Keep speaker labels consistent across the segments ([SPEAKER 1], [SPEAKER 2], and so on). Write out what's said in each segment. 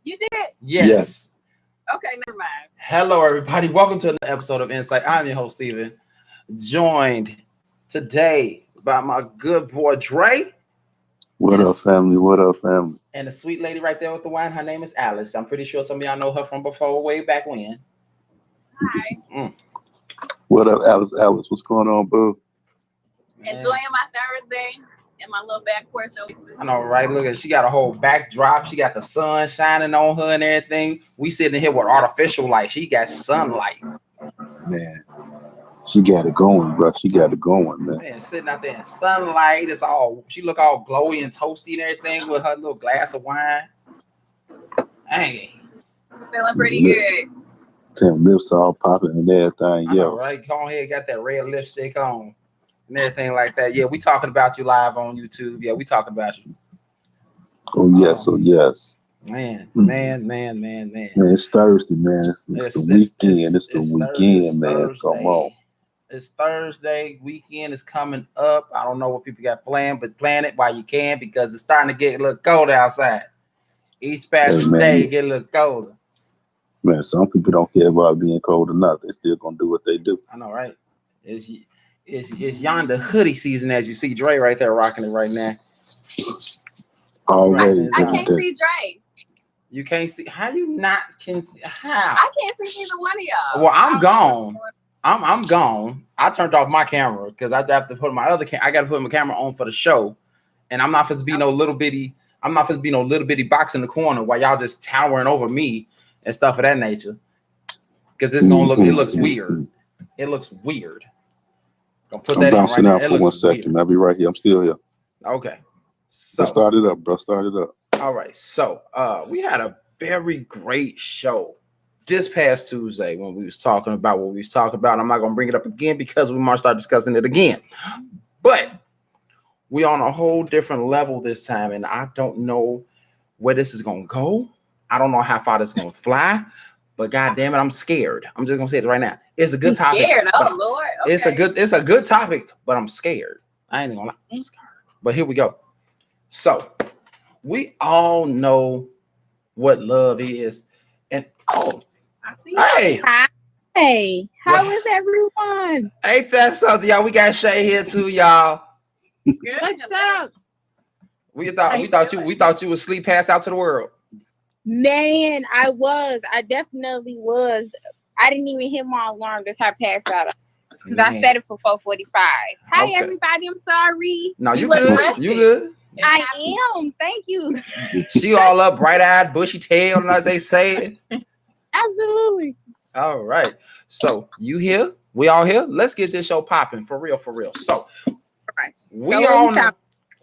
[SPEAKER 1] You did?
[SPEAKER 2] Yes.
[SPEAKER 1] Okay, never mind.
[SPEAKER 2] Hello, everybody. Welcome to another episode of En-Syte. I'm your host, Steven. Joined today by my good boy, Dre.
[SPEAKER 3] What up, family? What up, family?
[SPEAKER 2] And the sweet lady right there with the wine. Her name is Alice. I'm pretty sure some of y'all know her from before, way back when.
[SPEAKER 1] Hi.
[SPEAKER 3] What up, Alice? Alice, what's going on, boo?
[SPEAKER 1] Enjoying my Thursday in my little back porch.
[SPEAKER 2] I know, right? Look at, she got a whole backdrop. She got the sun shining on her and everything. We sitting here with artificial light. She got sunlight.
[SPEAKER 3] Man, she got it going, bro. She got it going, man.
[SPEAKER 2] Man, sitting out there in sunlight. It's all, she look all glowy and toasty and everything with her little glass of wine. Dang.
[SPEAKER 1] Feeling pretty good.
[SPEAKER 3] Them lips all popping and everything.
[SPEAKER 2] I know, right? Go ahead, got that red lipstick on and everything like that. Yeah, we talking about you live on YouTube. Yeah, we talking about you.
[SPEAKER 3] Oh yes,
[SPEAKER 2] Man,
[SPEAKER 3] Man, it's Thursday, man. It's the weekend. It's the weekend, man.
[SPEAKER 2] Thursday.
[SPEAKER 3] Come on.
[SPEAKER 2] It's Thursday. Weekend is coming up. I don't know what people got planned, but plan it while you can because it's starting to get a little cold outside. Each passing day get a little colder.
[SPEAKER 3] Man, some people don't care about being cold or not. They're still gonna do what they do.
[SPEAKER 2] I know, right? It's yonder hoodie season, as you see Dre right there rocking it right now.
[SPEAKER 3] Always.
[SPEAKER 1] I can't see Dre.
[SPEAKER 2] You can't see how you not can see how?
[SPEAKER 1] I can't see either one of y'all.
[SPEAKER 2] Well, I'm gone. I'm gone. I turned off my camera because I have to put my other I got to put my camera on for the show, and I'm not supposed to be no little bitty. I'm not supposed to be no little bitty box in the corner while y'all just towering over me and stuff of that nature. Because it's gonna look. It looks weird. It looks weird. Gonna put that in right now.
[SPEAKER 3] Out for 1 second. I'll be right here. I'm still here.
[SPEAKER 2] Okay. So
[SPEAKER 3] start it up, bro. Start it up.
[SPEAKER 2] All right. So we had a very great show this past Tuesday when we was talking about what we was talking about. I'm not gonna bring it up again because we might start discussing it again. But we on a whole different level this time, and I don't know where this is gonna go. I don't know how far this is gonna fly, but god damn it, I'm scared. I'm just gonna say it right now. It's a good topic.
[SPEAKER 1] Scared? Oh Lord. Okay.
[SPEAKER 2] It's a good topic, but I'm scared. I ain't gonna lie. I'm scared. But here we go. So we all know what love is. And hey,
[SPEAKER 4] how is everyone?
[SPEAKER 2] Ain't that something, y'all? We got Shay here too, y'all.
[SPEAKER 1] Good.
[SPEAKER 4] What's up?
[SPEAKER 2] We thought you would sleep pass out to the world.
[SPEAKER 4] Man, I definitely was. I didn't even hit my alarm. That's how I passed out. Because I set it for 4:45. Hi, everybody. I'm sorry.
[SPEAKER 2] No, you good. You good.
[SPEAKER 4] I am. Thank you.
[SPEAKER 2] She all up, bright-eyed, bushy-tailed, as they say.
[SPEAKER 4] Absolutely.
[SPEAKER 2] All right. So you here? We all here? Let's get this show popping for real. So we all know.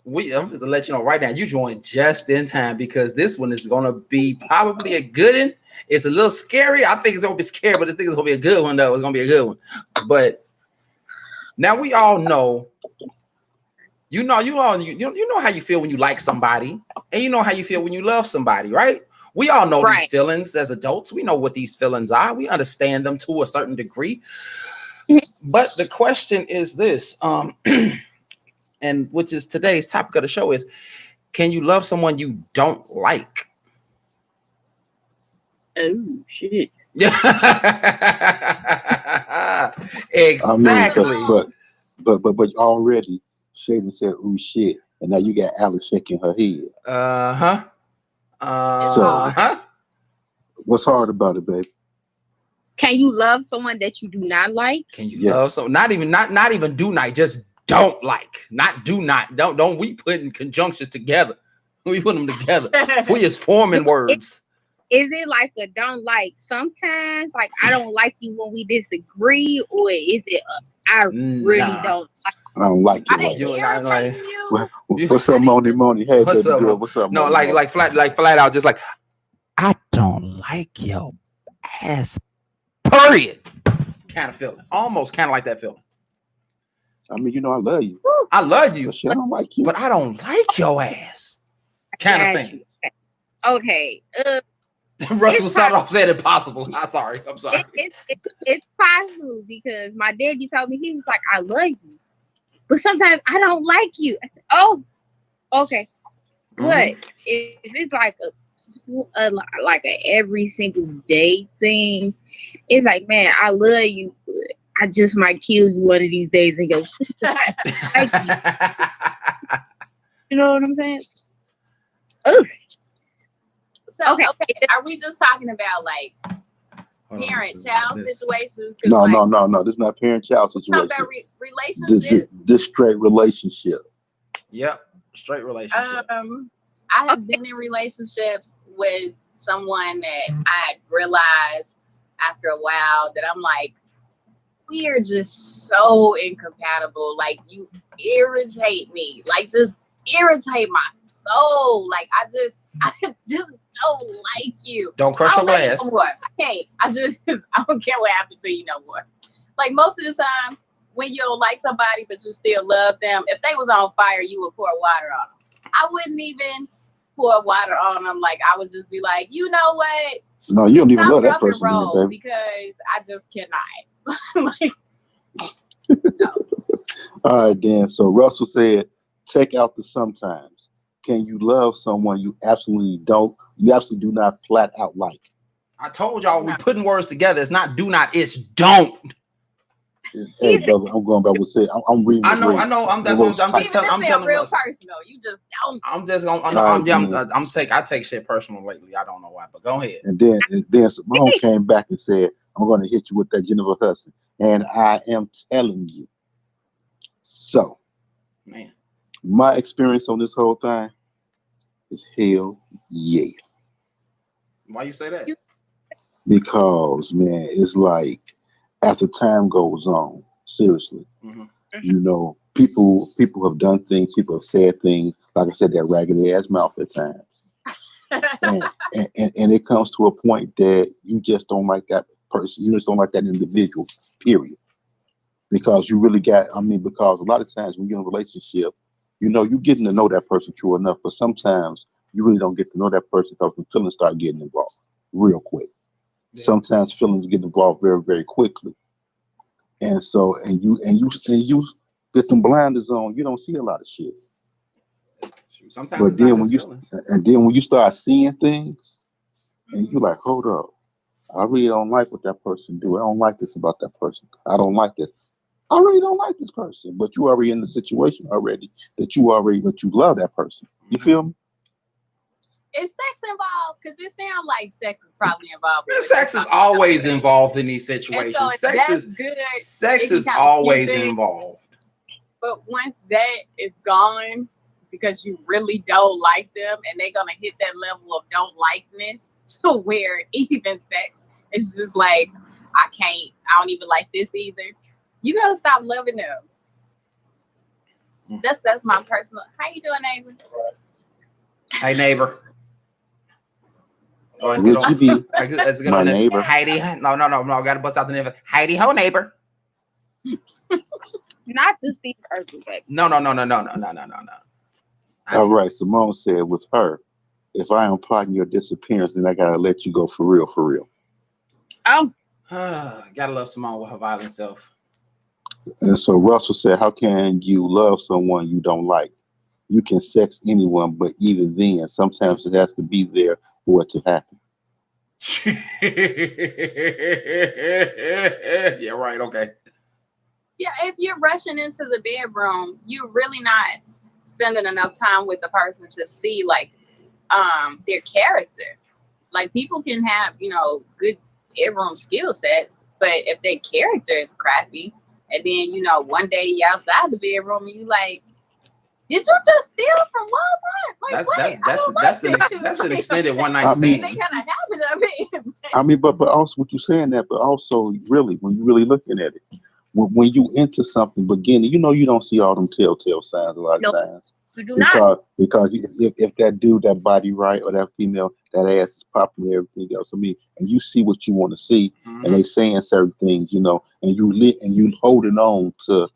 [SPEAKER 2] I'm just to let you know right now, you joined just in time because this one is gonna be probably a good one. It's a little scary. I think it's gonna be scary, but I think it's gonna be a good one, though. It's gonna be a good one. But now we all know, you know how you feel when you like somebody, and you know how you feel when you love somebody, right? We all know these feelings as adults. We know what these feelings are. We understand them to a certain degree. But the question is this, and which is today's topic of the show is, can you love someone you don't like?
[SPEAKER 4] Oh shit.
[SPEAKER 2] Yeah. Exactly.
[SPEAKER 3] I mean, but already Shayden said, "Ooh shit," and now you got Alice shaking her head. So, what's hard about it, babe?
[SPEAKER 4] Can you love someone that you do not like?
[SPEAKER 2] Can you love someone not even do not, just don't like, not do not, don't we put in conjunctions together? We put them together. We just forming words.
[SPEAKER 4] Is it like a don't like sometimes? Like I don't like you when we disagree, or is it I really don't like
[SPEAKER 3] I don't like you. What's up, Moni? Hey,
[SPEAKER 2] what's
[SPEAKER 3] baby
[SPEAKER 2] up,
[SPEAKER 3] girl. What's up?
[SPEAKER 2] No,
[SPEAKER 3] Moni?
[SPEAKER 2] like flat out, just like I don't like your ass. Period. Kind of feeling, almost kind of like that feeling.
[SPEAKER 3] I mean, you know, I love you.
[SPEAKER 2] I love you,
[SPEAKER 3] but I don't like you.
[SPEAKER 2] But I don't like your ass. Kind of thing.
[SPEAKER 4] Okay.
[SPEAKER 2] Russell started off saying impossible. I'm sorry.
[SPEAKER 4] It's possible because my daddy told me, he was like, I love you, but sometimes I don't like you. I said, oh, okay. But if it's like a like a every single day thing. It's like, man, I love you, but I just might kill you one of these days in your sleep. You know what I'm saying? Ugh.
[SPEAKER 1] So okay, are we just talking about like parent-child situations?
[SPEAKER 3] No. This is not parent-child situation.
[SPEAKER 1] Talk about relationships.
[SPEAKER 3] This straight relationship.
[SPEAKER 2] Yep, straight relationship.
[SPEAKER 1] I have been in relationships with someone that I realized after a while that I'm like, we are just so incompatible. Like, you irritate me. Like, just irritate my soul. Like, I just don't like you.
[SPEAKER 2] Don't crush your glass.
[SPEAKER 1] No more. I can't. I don't care what happens to you no more. Like, most of the time, when you don't like somebody but you still love them, if they was on fire, you would pour water on them. I wouldn't even pour water on them. Like, I would just be like, you know what?
[SPEAKER 3] No, you don't even love that person,
[SPEAKER 1] baby. Because I just cannot. Like, no.
[SPEAKER 3] All right, Dan. So Russell said, take out the sometimes. Can you love someone you absolutely do not flat out like?
[SPEAKER 2] I told y'all we're putting words together. It's not do not, it's don't.
[SPEAKER 3] Hey, brother, I'm going back with say. I'm reading.
[SPEAKER 2] I know. I'm just telling. I'm telling
[SPEAKER 1] real personal. You just don't.
[SPEAKER 2] I'm just gonna. I take shit personal lately. I don't know why, but go ahead.
[SPEAKER 3] And then Simone came back and said, "I'm going to hit you with that Jennifer Hudson," and I am telling you. So,
[SPEAKER 2] man,
[SPEAKER 3] my experience on this whole thing is hell yeah.
[SPEAKER 2] Why you say that?
[SPEAKER 3] Because man, it's like, as the time goes on, seriously, you know, people have done things, people have said things, like I said, that raggedy ass mouth at times. and it comes to a point that you just don't like that person, you just don't like that individual, period. Because you really because a lot of times when you're in a relationship, you know, you're getting to know that person true enough, but sometimes you really don't get to know that person because the feelings start getting involved real quick. Yeah. Sometimes feelings get involved very, very quickly. And so, and you get them blinders on, you don't see a lot of shit.
[SPEAKER 2] Sometimes
[SPEAKER 3] but
[SPEAKER 2] it's
[SPEAKER 3] then when you start seeing things, and you're like, hold up, I really don't like what that person do. I don't like this about that person. I don't like this. I really don't like this person. But you already in the situation already but you love that person. You feel me?
[SPEAKER 1] Is sex involved? Because it sounds like sex is probably involved.
[SPEAKER 2] Sex is always involved in these situations.
[SPEAKER 1] So
[SPEAKER 2] sex is always involved.
[SPEAKER 1] But once that is gone, because you really don't like them, and they're gonna hit that level of don't likeness to where even sex is just like, I don't even like this either. You gotta stop loving them. That's my personal. How you doing, neighbor?
[SPEAKER 2] Hey, neighbor.
[SPEAKER 3] Oh, it's my neighbor.
[SPEAKER 2] Heidi, no, gotta bust out the neighbor. Heidi ho, neighbor.
[SPEAKER 4] Not the Steve Urkel, baby.
[SPEAKER 2] No.
[SPEAKER 3] All right, Simone said with her, if I am plotting your disappearance, then I gotta let you go for real.
[SPEAKER 4] Oh.
[SPEAKER 2] Gotta love Simone with her violent self.
[SPEAKER 3] And so Russell said, how can you love someone you don't like? You can sex anyone, but even then, sometimes it has to be there for it to happen.
[SPEAKER 2] Yeah, right. Okay.
[SPEAKER 1] Yeah, if you're rushing into the bedroom, you're really not spending enough time with the person to see like their character. Like, people can have, you know, good bedroom skill sets, but if their character is crappy, and then, you know, one day you're outside the bedroom and you like, did you just steal from Walmart? Like,
[SPEAKER 2] that's an extended one night stand.
[SPEAKER 1] They kind of have it of it.
[SPEAKER 3] I mean, but also what you're saying that, but also really, when you're really looking at it, when you into something beginning, you know, you don't see all them telltale signs a lot of times.
[SPEAKER 4] You do not.
[SPEAKER 3] Because if that dude, that body right, or that female, that ass is popping and everything else. I mean, and you see what you want to see, and they saying certain things, you know, and you holding on to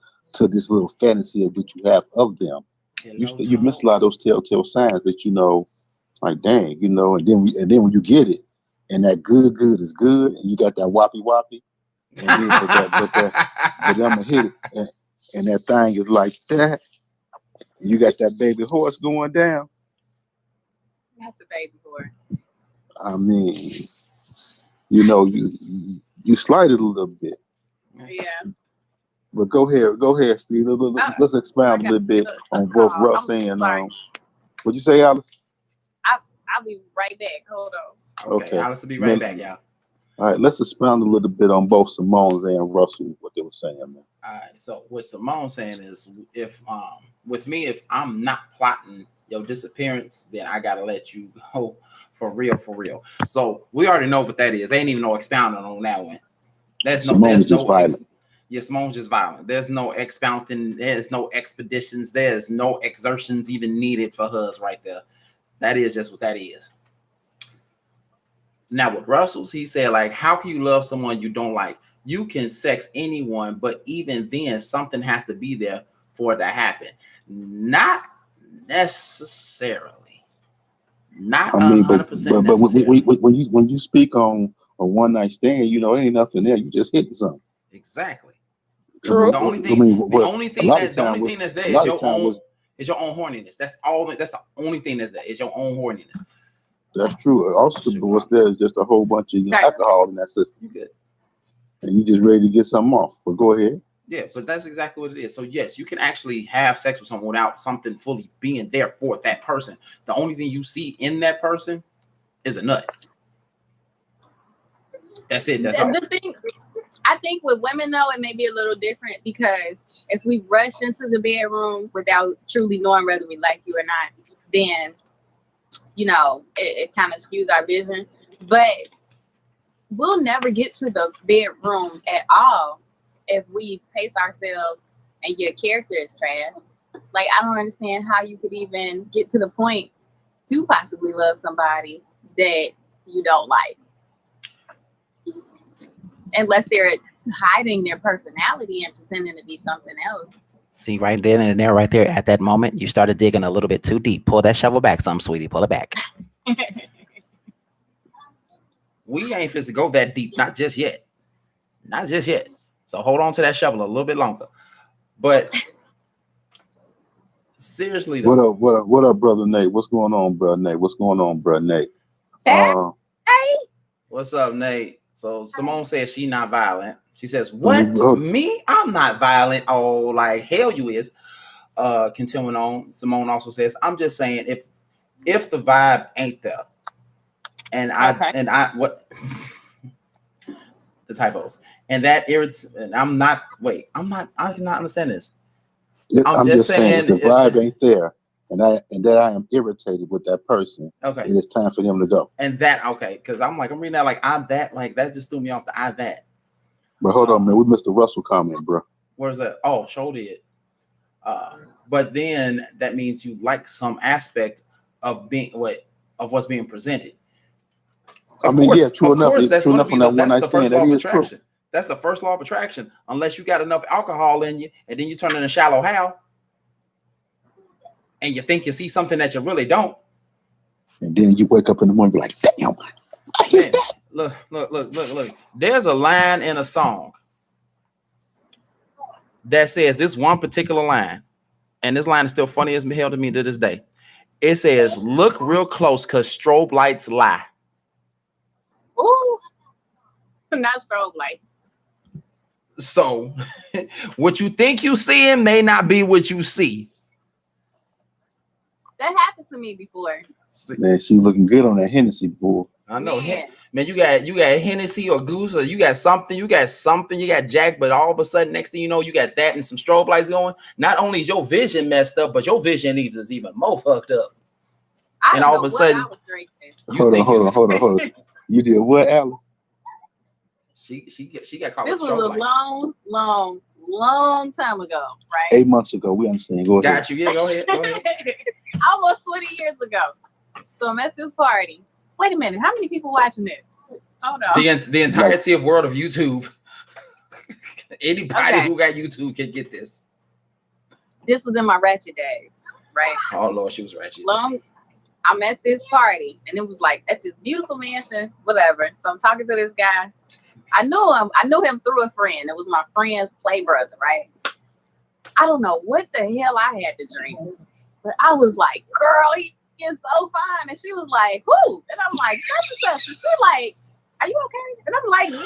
[SPEAKER 3] this little fantasy of what you have of them. You miss a lot of those telltale signs that, you know, like, dang, you know, and then when you get it, and that good is good, and you got that whoppy, and then but I'm gonna hit it, and that thing is like that. You got that baby horse going down.
[SPEAKER 1] That's the baby boy.
[SPEAKER 3] I mean, you slide it a little bit.
[SPEAKER 1] Yeah.
[SPEAKER 3] But go ahead, Steve. Let's expound a little bit on both Russ and what'd you say, Alice?
[SPEAKER 1] I'll be right back. Hold on.
[SPEAKER 2] Okay. Alice will be right back, y'all.
[SPEAKER 3] All right, let's expound a little bit on both Simone and Russell, what they were saying, man.
[SPEAKER 2] All right, so what Simone saying is, if with me, if I'm not plotting your disappearance, then I gotta let you go for real, for real. So we already know what that is. Ain't even no expounding on that one.
[SPEAKER 3] Simone's just violent.
[SPEAKER 2] Yeah, Simone's just violent. There's no expounding. There's no expeditions. There's no exertions even needed for hers right there. That is just what that is. Now with Russell's, he said, like, how can you love someone you don't like? You can sex anyone, but even then, something has to be there for it to happen. Not necessarily. Not 100%.
[SPEAKER 3] But when you speak on a one night stand, ain't nothing there. You just hitting something.
[SPEAKER 2] Exactly.
[SPEAKER 1] True.
[SPEAKER 2] The only thing that's there is your own horniness. That's all. That's the only thing that's there is your own horniness.
[SPEAKER 3] That's true. Also, what's there is just a whole bunch of alcohol in that system. You good. And you just ready to get something off. But go ahead.
[SPEAKER 2] Yeah, but that's exactly what it is. So yes, you can actually have sex with someone without something fully being there for that person. The only thing you see in that person is a nut. That's it. That's all.
[SPEAKER 1] The thing, I think with women though, it may be a little different because if we rush into the bedroom without truly knowing whether we like you or not, then it kind of skews our vision. But we'll never get to the bedroom at all if we pace ourselves and your character is trash. Like, I don't understand how you could even get to the point to possibly love somebody that you don't like. Unless they're hiding their personality and pretending to be something else.
[SPEAKER 5] See, right then and there, right there, at that moment, you started digging a little bit too deep. Pull that shovel back some, sweetie. Pull it back.
[SPEAKER 2] We ain't fit to go that deep. Not just yet. Not just yet. So hold on to that shovel a little bit longer. But seriously, though.
[SPEAKER 3] What up, brother Nate? What's going on, brother Nate? What's going on, brother Nate?
[SPEAKER 1] Hey.
[SPEAKER 2] What's up, Nate? So Simone says she's not violent. She says, what? Me? I'm not violent. Oh, like hell you is. Continuing on, Simone also says, I'm just saying if the vibe ain't there, and what the typos, and that irritates, and I cannot understand this.
[SPEAKER 3] I'm just saying if the vibe ain't there, and that I am irritated with that person,
[SPEAKER 2] okay,
[SPEAKER 3] it is time for them to go.
[SPEAKER 2] And that, okay, because I'm reading that like I'm that, like that just threw me off the I that.
[SPEAKER 3] But hold on, man, we missed the Russell comment, bro.
[SPEAKER 2] Where's that? Oh, show did. But then that means you like some aspect of what's being presented. Of course, true enough. That's going to be that's the first law of attraction. That's the first law of attraction. Unless you got enough alcohol in you, and then you turn into shallow Hal, and you think you see something that you really don't.
[SPEAKER 3] And then you wake up in the morning and be like, damn, I hear that.
[SPEAKER 2] Look. There's a line in a song that says this one particular line, and this line is still funny as hell to me to this day. It says, look real close because strobe lights lie.
[SPEAKER 1] Ooh, not strobe lights.
[SPEAKER 2] So what you think you seeing may not be what you see.
[SPEAKER 1] That happened to me before.
[SPEAKER 3] Man, she looking good on that Hennessy, boy.
[SPEAKER 2] I know. Man, you got Hennessy or Goose, or you got something, you got Jack, but all of a sudden, next thing you know, you got that and some strobe lights going. Not only is your vision messed up, but your vision is even more fucked up. And all of a sudden,
[SPEAKER 3] hold on. You did what, Alice?
[SPEAKER 2] She got caught.
[SPEAKER 1] This was a long time ago, right?
[SPEAKER 3] 8 months ago. We understand. Go ahead.
[SPEAKER 2] Got you. Yeah, go ahead.
[SPEAKER 1] Almost 20 years ago. So I'm at this party. Wait a minute. How many people watching this? Hold on.
[SPEAKER 2] The entirety of world of YouTube. Anybody who got YouTube can get this.
[SPEAKER 1] This was in my ratchet days, right?
[SPEAKER 2] Oh Lord, she was ratchet.
[SPEAKER 1] I'm at this party, and it was like at this beautiful mansion, whatever. So I'm talking to this guy. I knew him through a friend. It was my friend's play brother, right? I don't know what the hell I had to drink, but I was like, girl, is so fine. And she was like, who? And I'm like, such and such. And she like, are you okay? And I'm like, yeah.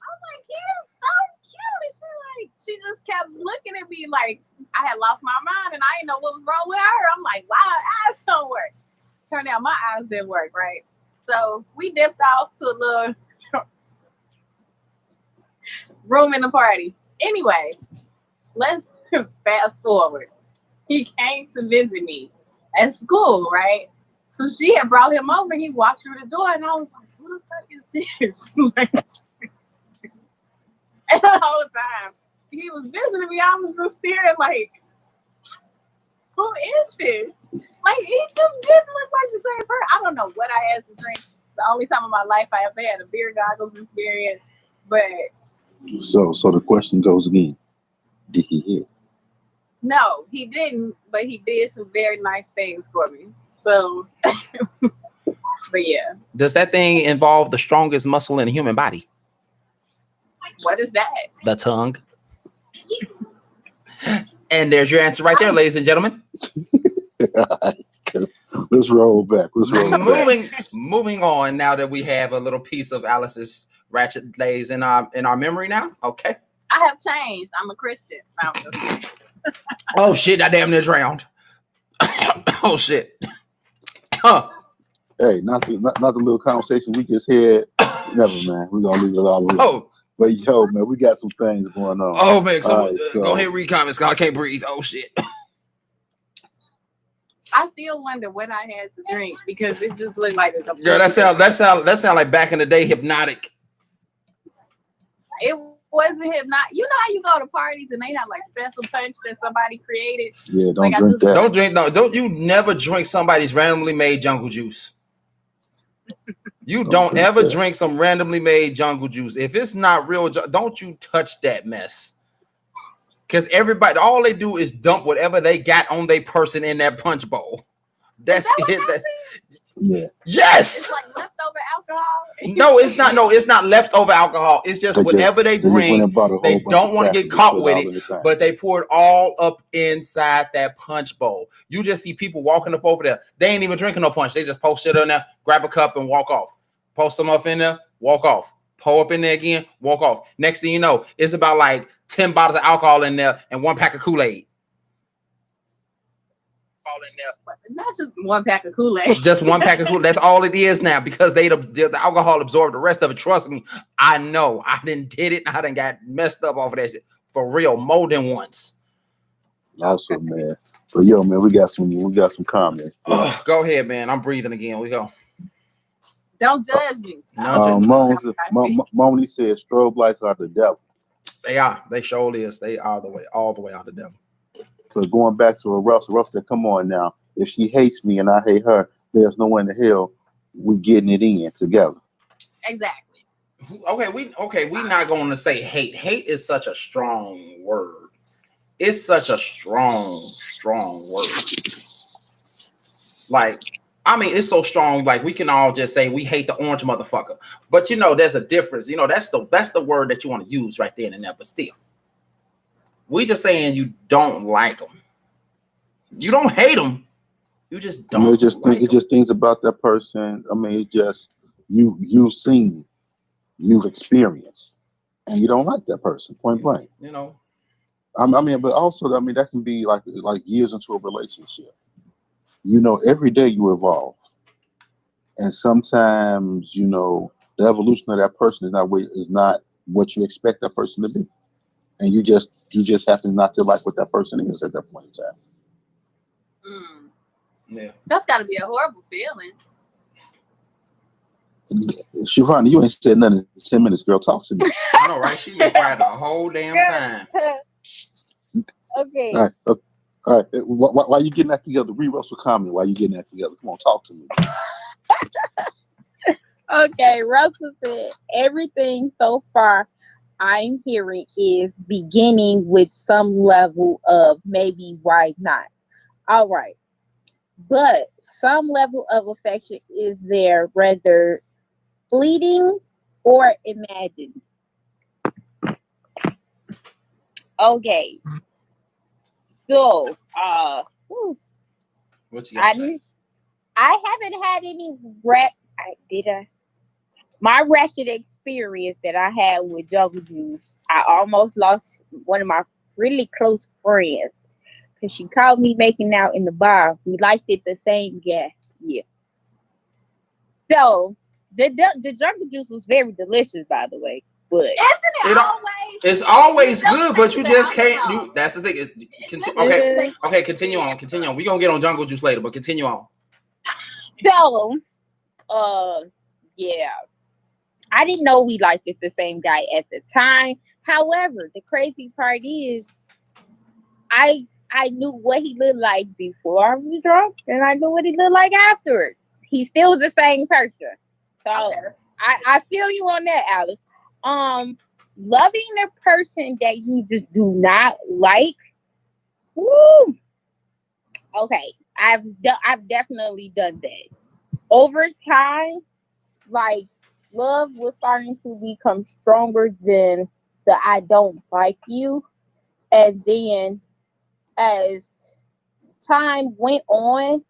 [SPEAKER 1] I'm like, he is so cute. And she just kept looking at me like I had lost my mind and I didn't know what was wrong with her. I'm like, wow, her eyes don't work. Turned out my eyes didn't work, right? So we dipped off to a little room in the party. Anyway, let's fast forward. He came to visit me at school, right? So she had brought him over. He walked through the door, and I was like, "Who the fuck is this?" And the whole time he was visiting me, I was just staring like, "Who is this?" Like he just didn't look like the same person. I don't know what I had to drink. The only time in my life I ever had a beer goggles experience, but.
[SPEAKER 3] So the question goes again: did he hit?
[SPEAKER 1] No, he didn't, but he did some very nice things for me. So, but yeah.
[SPEAKER 2] Does that thing involve the strongest muscle in the human body?
[SPEAKER 1] What is that?
[SPEAKER 2] The tongue. And there's your answer right there, ladies and gentlemen.
[SPEAKER 3] Let's roll back.
[SPEAKER 2] Moving on. Now that we have a little piece of Alice's ratchet lays in our memory now. Okay.
[SPEAKER 1] I have changed. I'm a Christian.
[SPEAKER 2] Oh shit! I damn near drowned. Oh shit. Huh.
[SPEAKER 3] Hey, not the little conversation we just had. Never mind. We're gonna leave it all alone.
[SPEAKER 2] Oh.
[SPEAKER 3] But yo, man, we got some things going on.
[SPEAKER 2] Oh man,
[SPEAKER 3] Go
[SPEAKER 2] ahead, read comments. I can't breathe. Oh shit.
[SPEAKER 1] I still wonder what I had to drink because it just looked like a
[SPEAKER 2] girl. That sound like back in the day, hypnotic.
[SPEAKER 1] It wasn't hypnotic. You know how you go to parties and they have like special punch that somebody created.
[SPEAKER 3] Yeah, don't drink that.
[SPEAKER 2] Don't drink. No, don't you never drink somebody's randomly made jungle juice. You don't ever drink some randomly made jungle juice. If it's not real, don't you touch that mess. Because everybody, all they do is dump whatever they got on their person in that punch bowl. That's it. That's
[SPEAKER 3] yeah.
[SPEAKER 1] It's
[SPEAKER 2] Yes.
[SPEAKER 1] like leftover alcohol.
[SPEAKER 2] No, it's not. No, it's not leftover alcohol. It's just whatever they bring. They don't want to get caught with it, but they pour it all up inside that punch bowl. You just see people walking up over there. They ain't even drinking no punch. They just post it in there, grab a cup, and walk off. Post them up in there, walk off. Pour up in there again, walk off. Next thing you know, it's about like 10 bottles of alcohol in there and 1 pack of Kool-Aid.
[SPEAKER 1] Not just 1 pack of Kool-Aid.
[SPEAKER 2] Just 1 pack of Kool-Aid. That's all it is now because the alcohol absorbed the rest of it. Trust me, I know. I did it. I done got messed up off of that shit for real more than once.
[SPEAKER 3] Awesome, man. But yo, man, we got some comments.
[SPEAKER 2] Go ahead, man. I'm breathing again. We go.
[SPEAKER 1] Don't judge me.
[SPEAKER 3] Moni said strobe lights are the devil.
[SPEAKER 2] They are. They surely is. They are all the way out the devil.
[SPEAKER 3] So going back to Russell said, come on now. If she hates me and I hate her, there's no way in the hell we getting it in together.
[SPEAKER 1] Exactly.
[SPEAKER 2] Okay, we're not going to say hate. Hate is such a strong word. It's such a strong word. Like, I mean, it's so strong. Like, we can all just say we hate the orange motherfucker, but you know, there's a difference. You know, that's the word that you want to use right there and there. But still, we just saying you don't like them. You don't hate them. You just don't.
[SPEAKER 3] It's just things about that person. I mean, it's just you've seen, you've experienced, and you don't like that person. Point blank.
[SPEAKER 2] You know.
[SPEAKER 3] I mean, but also, I mean, that can be like years into a relationship. You know, every day you evolve, and sometimes you know the evolution of that person is not what you expect that person to be, and you just happen not to like what that person is at that point in time.
[SPEAKER 2] Yeah,
[SPEAKER 1] that's got to be a horrible feeling.
[SPEAKER 3] Shivani, you ain't said nothing in 10 minutes, girl. Talk to me.
[SPEAKER 2] I know, right? She been quiet the whole damn time.
[SPEAKER 4] Okay.
[SPEAKER 3] All right. Why you getting that together? Read Russell comment. Why you getting that together? Come on, talk to me.
[SPEAKER 4] Okay, Russell said everything so far I'm hearing is beginning with some level of maybe why not. All right. But some level of affection is there, whether fleeting or imagined. Okay. So,
[SPEAKER 2] what you got?
[SPEAKER 4] I haven't had any my ratchet experience that I had with Jungle Juice. I almost lost one of my really close friends because she caught me making out in the bar. We liked it the same yeah. So the Jungle Juice was very delicious, by the way. But
[SPEAKER 2] it's always good, but you just can't do. That's the thing. Okay, continue on. We're gonna get on Jungle Juice later, but continue on.
[SPEAKER 4] So, yeah, I didn't know we liked it the same guy at the time. However, the crazy part is, I knew what he looked like before I was drunk, and I knew what he looked like afterwards. He still the same person. So I feel you on that, Alice. Loving a person that you just do not like. Woo. Okay, I've definitely done that. Over time, like, love was starting to become stronger than the I don't like you. And then as time went on,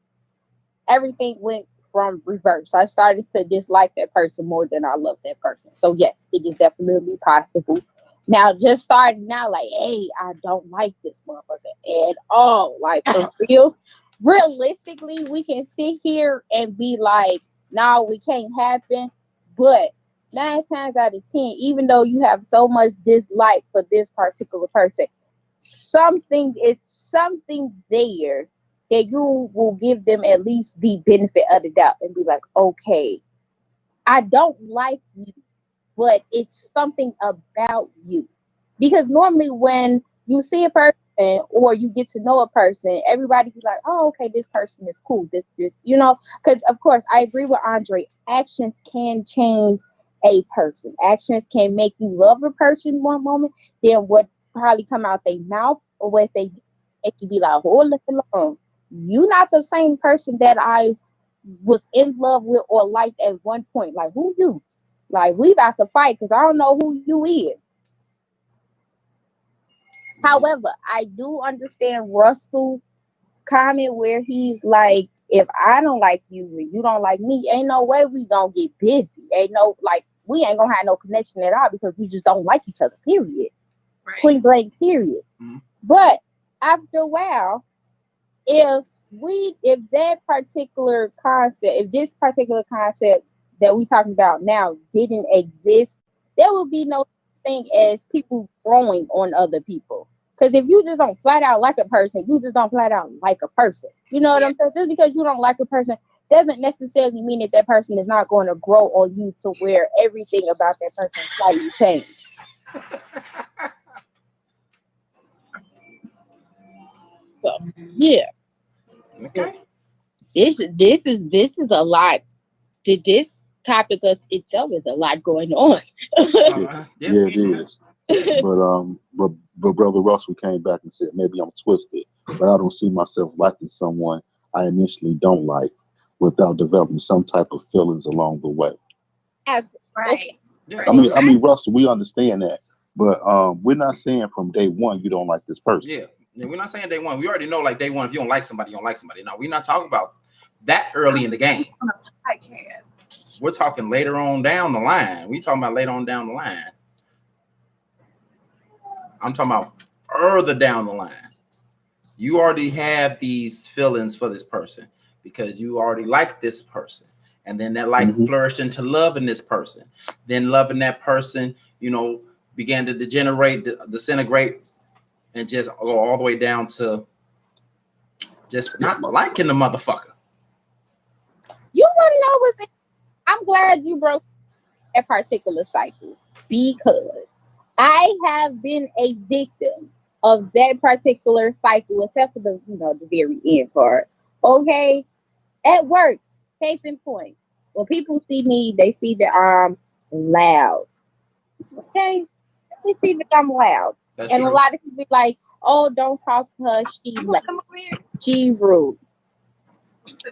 [SPEAKER 4] everything went from reverse. I started to dislike that person more than I love that person. So yes, it is definitely possible. Now, just starting out, like, hey, I don't like this motherfucker at all. Like, for real, realistically, we can sit here and be like, no, we can't happen. But 9 times out of 10, even though you have so much dislike for this particular person, it's something there that you will give them at least the benefit of the doubt and be like, okay, I don't like you, but it's something about you. Because normally when you see a person or you get to know a person, everybody's like, oh, okay, this person is cool. This, because of course I agree with Andre. Actions can change a person. Actions can make you love a person one moment, then what probably come out their mouth or what they make you be like, oh, look alone. You not the same person that I was in love with or liked at one point. Like, who you? Like, we about to fight because I don't know who you is. However, I do understand Russell comment where he's like, if I don't like you and you don't like me, ain't no way we gonna get busy. Ain't no, like, we ain't gonna have no connection at all because we just don't like each other, period. Right. Point blank, period. Mm-hmm. But after a while, if this particular concept that we talking about now didn't exist, there would be no thing as people growing on other people. Because if you just don't flat out like a person, you just don't flat out like a person. You know what I'm saying? Just because you don't like a person doesn't necessarily mean that person is not going to grow on you to where everything about that person slightly change. So, yeah.
[SPEAKER 2] Okay.
[SPEAKER 4] This is a lot. This topic of itself is a lot going on.
[SPEAKER 3] Yeah, it is. But Brother Russell came back and said, maybe I'm twisted, but I don't see myself liking someone I initially don't like without developing some type of feelings along the way.
[SPEAKER 4] Absolutely. Right.
[SPEAKER 3] I mean, Russell, we understand that, but we're not saying from day one you don't like this person.
[SPEAKER 2] Yeah, we're not saying day one. We already know, like, day one, if you don't like somebody, you don't like somebody. No, we're not talking about that early in the game.
[SPEAKER 1] I can't.
[SPEAKER 2] We're talking later on down the line. We talking about later on down the line. I'm talking about further down the line. You already have these feelings for this person because you already like this person. And then that flourished into loving this person. Then loving that person, began to disintegrate, and just go all the way down to just not liking the motherfucker.
[SPEAKER 4] You want to know what's... I'm glad you broke that particular cycle because I have been a victim of that particular cycle, except for the very end part. Okay, at work, case in point, when people see me, they see that I'm loud. Okay, they see that I'm loud, That's and true. A lot of people be like, "Oh, don't talk to her. She rude."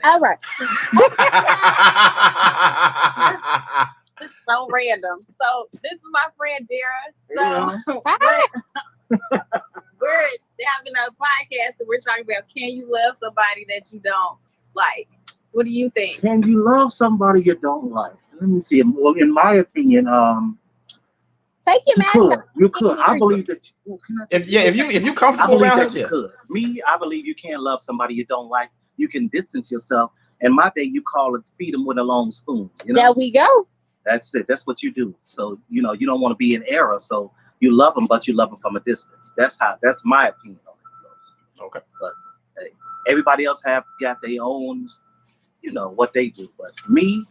[SPEAKER 4] All right.
[SPEAKER 1] This is so random. So this is my friend Dara. So having a podcast and we're talking about can you love somebody that you don't like? What do you think?
[SPEAKER 6] Can you love somebody you don't like? Let me see. Well, in my opinion,
[SPEAKER 4] take your mask off.
[SPEAKER 6] You could. I believe that.
[SPEAKER 2] If you
[SPEAKER 6] I
[SPEAKER 2] comfortable
[SPEAKER 6] believe
[SPEAKER 2] around
[SPEAKER 6] that
[SPEAKER 2] here,
[SPEAKER 6] you could. Me, I believe you can't love somebody you don't like. You can distance yourself. In my day, you call it feed them with a long spoon. You know?
[SPEAKER 4] There we go.
[SPEAKER 6] That's it. That's what you do. So you don't want to be in error. So you love them, but you love them from a distance. That's my opinion on it. So
[SPEAKER 2] okay.
[SPEAKER 6] But hey, everybody else have got their own, what they do. But me,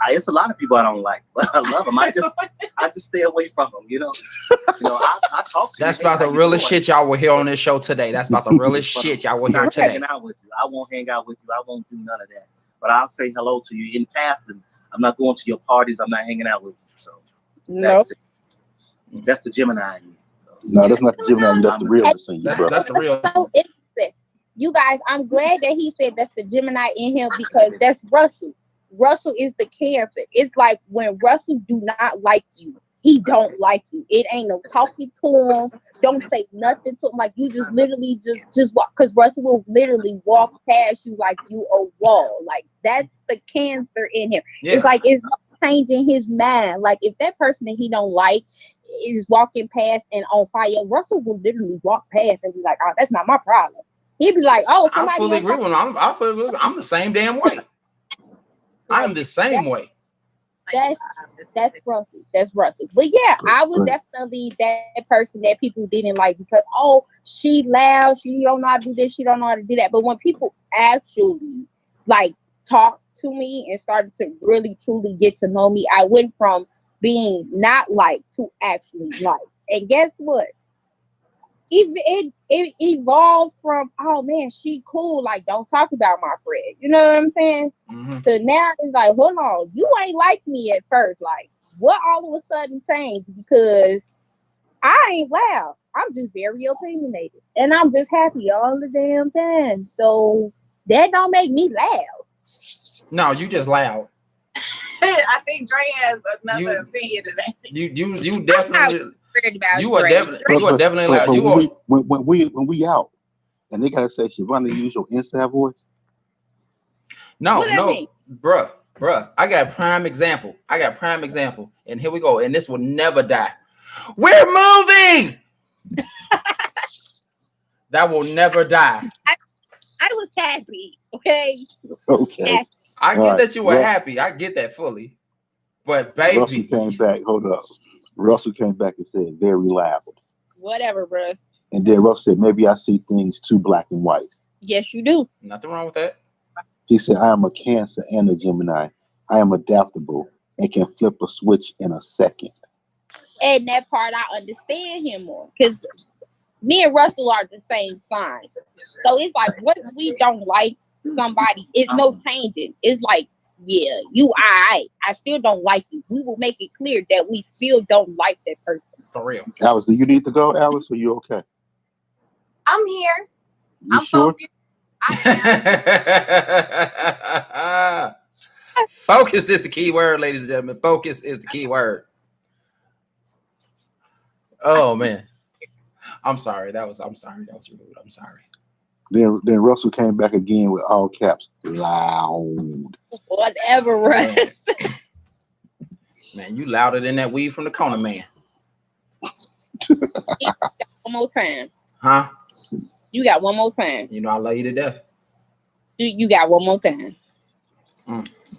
[SPEAKER 6] it's a lot of people I don't like, but I love them. I just stay away from them. I talk to you.
[SPEAKER 2] That's about the realest shit y'all will hear on this show today. That's about the realest shit y'all will hear today.
[SPEAKER 6] Hanging out with you. I won't hang out with you. I won't do none of that. But I'll say hello to you in passing. I'm not going to your parties. I'm not hanging out with you. So that's it. That's the Gemini in you. So.
[SPEAKER 3] No, that's not the Gemini. That's the realness in you, bro.
[SPEAKER 2] That's the real.
[SPEAKER 4] So interesting. You guys, I'm glad that he said that's the Gemini in him because that's Russell. Russell is the Cancer. It's like when Russell do not like you, he don't like you. It ain't no talking to him. Don't say nothing to him. Like you just literally just walk. Because Russell will literally walk past you like you a wall. Like that's the Cancer in him. Yeah. It's like it's changing his mind. Like if that person that he don't like is walking past and on fire, Russell will literally walk past and be like, "Oh, that's not my problem." He'd be like, "Oh, somebody."
[SPEAKER 2] I fully agree with him. I'm the same damn way. I'm the same way.
[SPEAKER 4] That's Russell. That's Russell. But yeah, I was definitely that person that people didn't like because she loud, she don't know how to do this, she don't know how to do that. But when people actually like talked to me and started to really truly get to know me, I went from being not liked to actually liked. And guess what? It evolved from, oh man, she cool, like don't talk about my friend. You know what I'm saying? Mm-hmm. So now it's like, hold on, you ain't like me at first. Like, what all of a sudden changed? Because I ain't loud. I'm just very opinionated. And I'm just happy all the damn time. So that don't make me loud.
[SPEAKER 2] No, you just loud.
[SPEAKER 1] I think Dre has another opinion today.
[SPEAKER 2] You definitely you are definitely loud.
[SPEAKER 3] When we out and they gotta say, Shavonda, use your En-Syte voice.
[SPEAKER 2] No, bruh. I got a prime example. And here we go. And this will never die. We're moving. That will never die.
[SPEAKER 4] I was happy. Okay.
[SPEAKER 2] I get that you were happy. I get that fully. But baby,
[SPEAKER 3] Russell came back. Hold up. Russell came back and said, very loud.
[SPEAKER 4] Whatever, Russ.
[SPEAKER 3] And then Russell said, maybe I see things too black and white.
[SPEAKER 4] Yes, you do.
[SPEAKER 2] Nothing wrong with that.
[SPEAKER 3] He said, I am a Cancer and a Gemini. I am adaptable and can flip a switch in a second.
[SPEAKER 4] And that part, I understand him more. Because me and Russell are the same sign. So it's like, what we don't like somebody, it's no changing. It's like, yeah, I still don't like you. We will make it clear that we still don't like that person.
[SPEAKER 2] For real.
[SPEAKER 3] Alice, do you need to go, Alice, or you okay?
[SPEAKER 1] I'm here.
[SPEAKER 3] I'm sure?
[SPEAKER 2] Focus is the key word, ladies and gentlemen. Focus is the key word. Oh man. I'm sorry. That was rude. I'm sorry.
[SPEAKER 3] Then Russell came back again with all caps, loud.
[SPEAKER 4] Whatever, Russ.
[SPEAKER 2] Man, you louder than that weed from the corner, man.
[SPEAKER 4] One more time.
[SPEAKER 2] Huh?
[SPEAKER 4] You got one more time.
[SPEAKER 2] You know I love you to death.
[SPEAKER 4] You got one more time.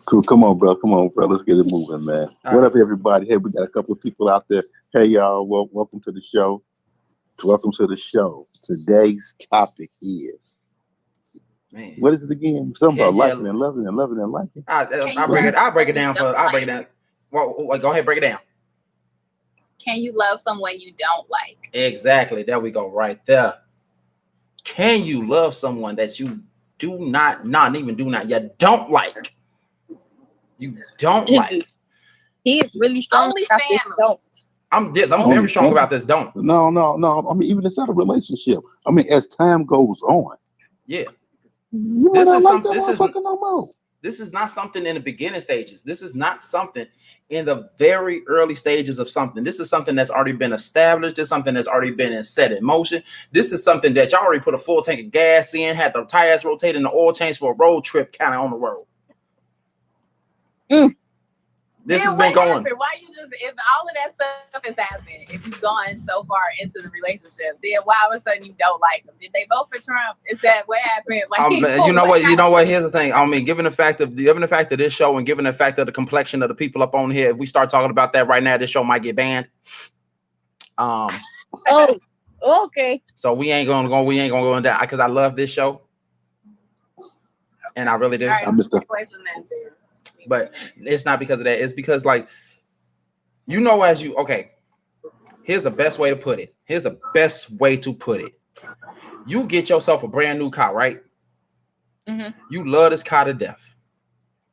[SPEAKER 3] Cool. Come on, bro. Let's get it moving, man. What up, everybody? Hey, we got a couple of people out there. Hey, y'all. Welcome to the show. Today's topic is, man, what is it again? Something about liking and loving and loving and liking.
[SPEAKER 2] I'll break it down. Well, go ahead, break it down.
[SPEAKER 1] Can you love someone you don't like?
[SPEAKER 2] Exactly. There we go. Right there. Can you love someone that you you don't like? You don't like.
[SPEAKER 4] He is really strong.
[SPEAKER 1] Only family.
[SPEAKER 4] Don't.
[SPEAKER 2] I'm very strong about this. Don't.
[SPEAKER 3] No. I mean, even inside a relationship. I mean, as time goes on.
[SPEAKER 2] Yeah.
[SPEAKER 3] You might not like that motherfucker no more.
[SPEAKER 2] This is not something in the beginning stages. This is not something in the very early stages of something. This is something that's already been established. This is something that's already been set in motion. This is something that y'all already put a full tank of gas in, had the tires rotating, the oil change for a road trip kind of on the road. This has been going.
[SPEAKER 1] Why you just, if all of that stuff has happened, if you've gone so far into the relationship, then why all of a sudden you don't like them? Did they vote for Trump? Is that what happened? Like,
[SPEAKER 2] you know what? You know what? Here's the thing. I mean, given the fact of this show, and given the fact of the complexion of the people up on here, if we start talking about that right now, this show might get banned.
[SPEAKER 4] Oh, okay.
[SPEAKER 2] So we ain't gonna go into that because I love this show, and I really do.
[SPEAKER 1] Right,
[SPEAKER 2] but it's not because of that. It's because, like, here's the best way to put it. You get yourself a brand new car, right?
[SPEAKER 1] Mm-hmm.
[SPEAKER 2] You love this car to death.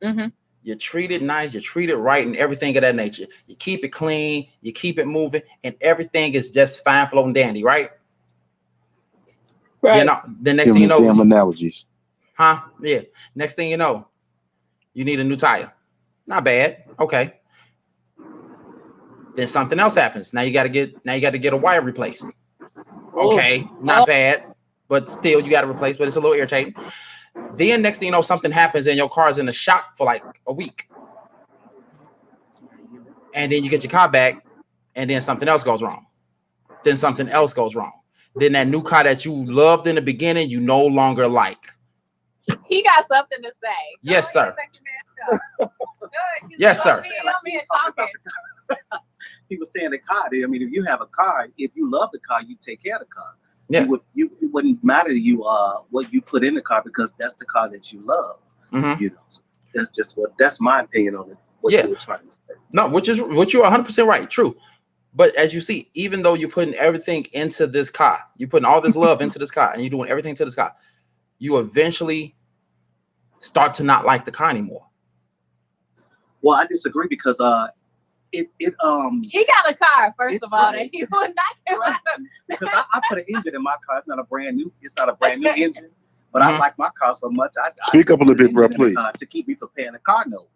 [SPEAKER 1] Mm-hmm.
[SPEAKER 2] You treat it nice, you treat it right, and everything of that nature. You keep it clean, you keep it moving, and everything is just fine, flow, and dandy, right?
[SPEAKER 4] Right.
[SPEAKER 2] You know, the next thing you know,
[SPEAKER 3] damn analogies.
[SPEAKER 2] Huh? Yeah. Next thing you know, you need a new tire. Not bad. Okay. Then something else happens. Now you got to get a wire replaced. Okay. Not bad, but still you got to replace. But it's a little irritating. Then next thing you know, something happens and your car's in the shop for like a week. And then you get your car back, and then something else goes wrong. Then something else goes wrong. Then that new car that you loved in the beginning, you no longer like.
[SPEAKER 1] He got something to say.
[SPEAKER 2] Yes, sir. Yes, sir.
[SPEAKER 6] He was saying the car. I mean, if you have a car, if you love the car, you take care of the car.
[SPEAKER 2] Yeah.
[SPEAKER 6] It wouldn't matter to you what you put in the car because that's the car that you love.
[SPEAKER 2] Mm-hmm.
[SPEAKER 6] You know, so that's my opinion on it. What you were trying to say.
[SPEAKER 2] No, what you're 100% right. True. But as you see, even though you're putting everything into this car, you're putting all this love into this car, and you're doing everything to this car, you eventually start to not like the car anymore.
[SPEAKER 6] Well, I disagree because he
[SPEAKER 1] got a car first of all that he would not
[SPEAKER 6] because I put an engine in my car. It's not a brand new engine, but I like my car so much.
[SPEAKER 3] Speak up a little bit, bro, please.
[SPEAKER 6] To keep me from paying a car note.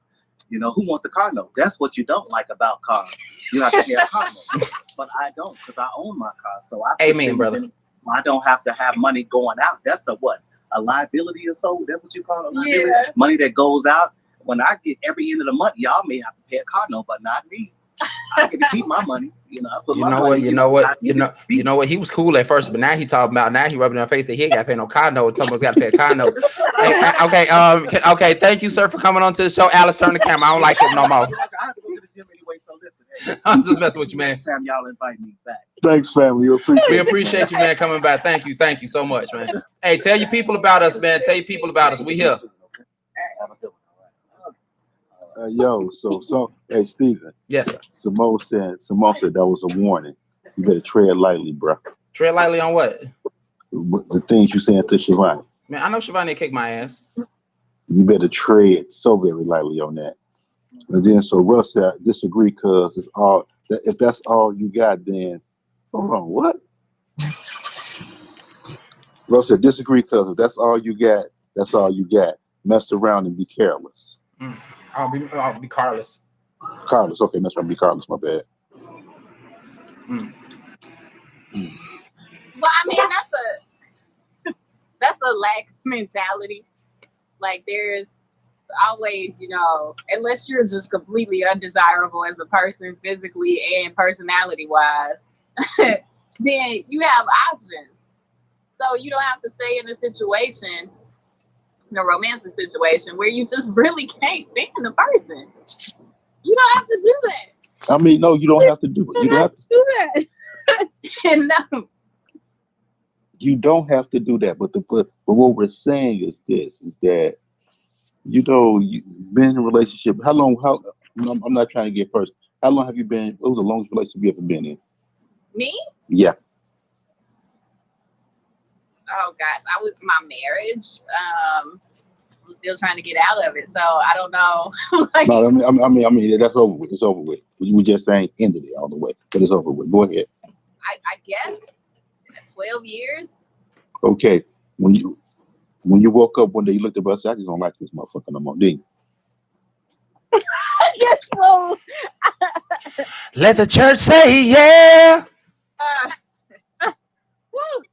[SPEAKER 6] You know, who wants a car note? That's what you don't like about cars. You have to pay a car note, but I don't because I own my car. So
[SPEAKER 2] amen, brother.
[SPEAKER 6] I don't have to have money going out. That's a liability or so? That's what you call it?
[SPEAKER 1] Yeah.
[SPEAKER 6] Money that goes out. When I get every end of the month, y'all may have to pay a car note, but not me. I get to keep my money. You know
[SPEAKER 2] what? He was cool at first, but now he talking about he rubbing in her face that he ain't got to pay no car note. Someone's got to pay a car note. Okay. Thank you, sir, for coming on to the show. Alice, turn the camera. I don't like him no more.
[SPEAKER 6] I have to go to the gym anyway, so listen.
[SPEAKER 2] I'm just messing with you, man.
[SPEAKER 6] Next time y'all invite me back.
[SPEAKER 3] Thanks, family.
[SPEAKER 2] We appreciate you, man, coming back. Thank you so much, man. Hey, tell your people about us, man. Tell your people about us. We here.
[SPEAKER 3] Hey, Steven.
[SPEAKER 2] Yes, sir.
[SPEAKER 3] Simone said that was a warning. You better tread lightly, bro.
[SPEAKER 2] Tread lightly on what?
[SPEAKER 3] The things you saying to Shivani.
[SPEAKER 2] Man, I know Shivani kicked my ass.
[SPEAKER 3] You better tread so very lightly on that. And then so Russ said, I disagree because it's all that if that's all you got, then hold on, what? Russ said, disagree because if that's all you got, that's all you got. Mess around and be careless.
[SPEAKER 2] I'll be careless.
[SPEAKER 3] Careless, okay, mess around and be careless, my bad.
[SPEAKER 1] Well, I mean, that's a lack of mentality. Like there's always, unless you're just completely undesirable as a person, physically and personality wise, then you have options. So you don't have to stay in a situation, romantic situation, where you just really can't stand the person. You don't have to do that.
[SPEAKER 3] I mean, no, you don't have to do it. You don't have to
[SPEAKER 1] do that. No.
[SPEAKER 3] You don't have to do that. But what we're saying is this: is that you've been in a relationship. How long? I'm not trying to get personal. How long have you been? What was the longest relationship you ever been in?
[SPEAKER 1] Me?
[SPEAKER 3] Yeah.
[SPEAKER 1] Oh gosh, my marriage. I'm still trying to get out of it, so I don't know.
[SPEAKER 3] No, I mean that's over with. It's over with. We were just saying ended it all the way, but it's over with. Go ahead.
[SPEAKER 1] I guess 12 years.
[SPEAKER 3] Okay, when you When you woke up one day, you looked at us. I just don't like this motherfucker no more. Didn't you?
[SPEAKER 4] Yes, well,
[SPEAKER 5] Let the church say yeah.
[SPEAKER 4] woo.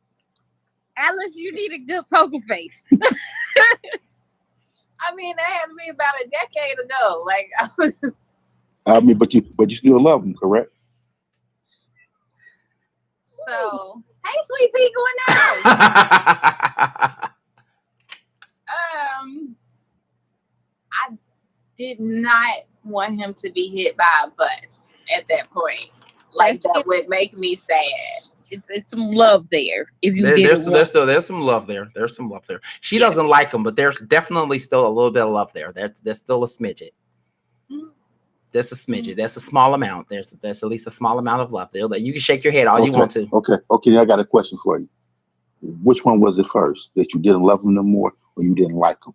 [SPEAKER 4] Alice, you need a good poker face.
[SPEAKER 1] I mean, that had to be about a decade ago. Like I was.
[SPEAKER 3] I mean, but you still love him, correct?
[SPEAKER 1] So, hey, sweet pea, going out. I did not want him to be hit by a bus at that point. Like that would make me sad.
[SPEAKER 4] It's some love there. If you
[SPEAKER 5] there's some love there. There's some love there. She doesn't like him, but there's definitely still a little bit of love there. There's still a smidget. That's a smidget. That's a small amount. There's at least a small amount of love there. That you can shake your head all you want to.
[SPEAKER 3] Okay. I got a question for you. Which one was it first? That you didn't love him no more, or you didn't like him?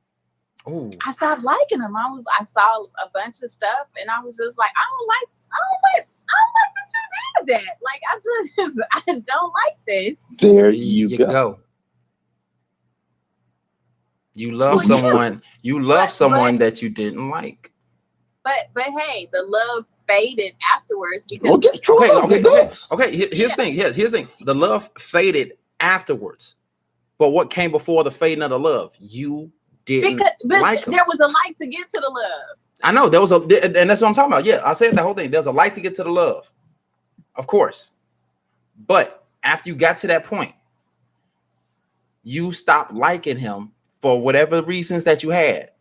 [SPEAKER 5] Ooh.
[SPEAKER 1] I stopped liking him. I saw a bunch of stuff, and I was just like, I don't like that you did that. Like I don't like this.
[SPEAKER 3] There you go.
[SPEAKER 5] You love someone. You love someone that you didn't like.
[SPEAKER 1] But hey, the love faded afterwards because
[SPEAKER 5] okay. Here's the thing. The love faded afterwards. But what came before the fading of the love? You didn't like him.
[SPEAKER 1] There was a light to get to the love.
[SPEAKER 5] I know there was and that's what I'm talking about. Yeah, I said the whole thing. There's a light to get to the love, of course. But after you got to that point, you stopped liking him for whatever reasons that you had,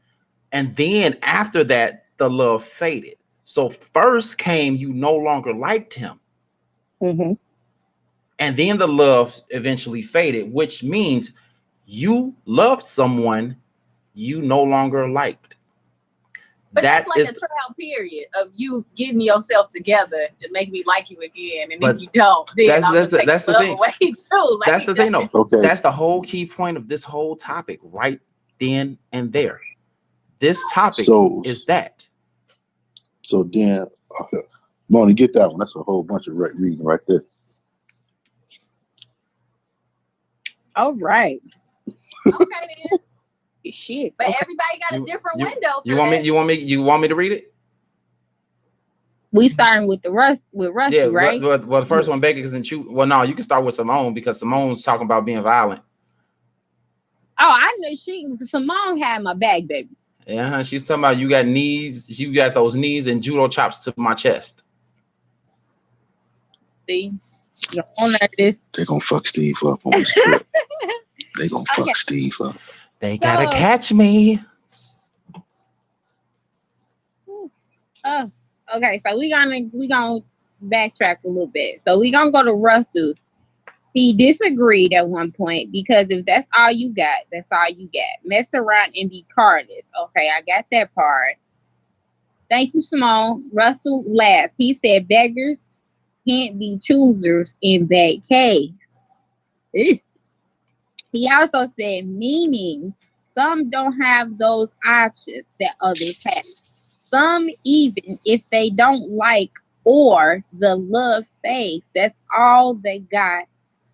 [SPEAKER 5] and then after that, the love faded. So first came you no longer liked him,
[SPEAKER 4] and
[SPEAKER 5] then the love eventually faded, which means you loved someone you no longer liked.
[SPEAKER 1] But that's like a trial period of you getting yourself together to make me like you again, and if you don't, then that's the thing. Away too. Like,
[SPEAKER 5] that's the thing, though. Okay. That's the whole key point of this whole topic, right then and there. This topic is that.
[SPEAKER 3] So then, Moni, get that one. That's a whole bunch of reading right there.
[SPEAKER 4] All right.
[SPEAKER 1] Okay then.
[SPEAKER 4] Shit.
[SPEAKER 1] But everybody got a different window.
[SPEAKER 5] You want me to read it?
[SPEAKER 4] We starting with Rusty, right?
[SPEAKER 5] Well, the first one, Becky isn't you. Well, no, you can start with Simone because Simone's talking about being violent.
[SPEAKER 4] Oh, I know Simone had my back, baby.
[SPEAKER 5] Yeah, she's talking about you got knees. You got those knees and judo chops to my chest.
[SPEAKER 4] See, you don't know this.
[SPEAKER 3] They're gonna fuck Steve up on the script. They're gonna fuck Steve up.
[SPEAKER 5] They gotta catch me.
[SPEAKER 4] Okay, so we gonna backtrack a little bit. So we gonna go to Russell. He disagreed at one point because if that's all you got, that's all you got. Mess around and be carded. Okay, I got that part. Thank you, Simone. Russell laughed. He said beggars can't be choosers in that case. He also said, meaning some don't have those options that others have. Some, even if they don't like or the love fades, that's all they got.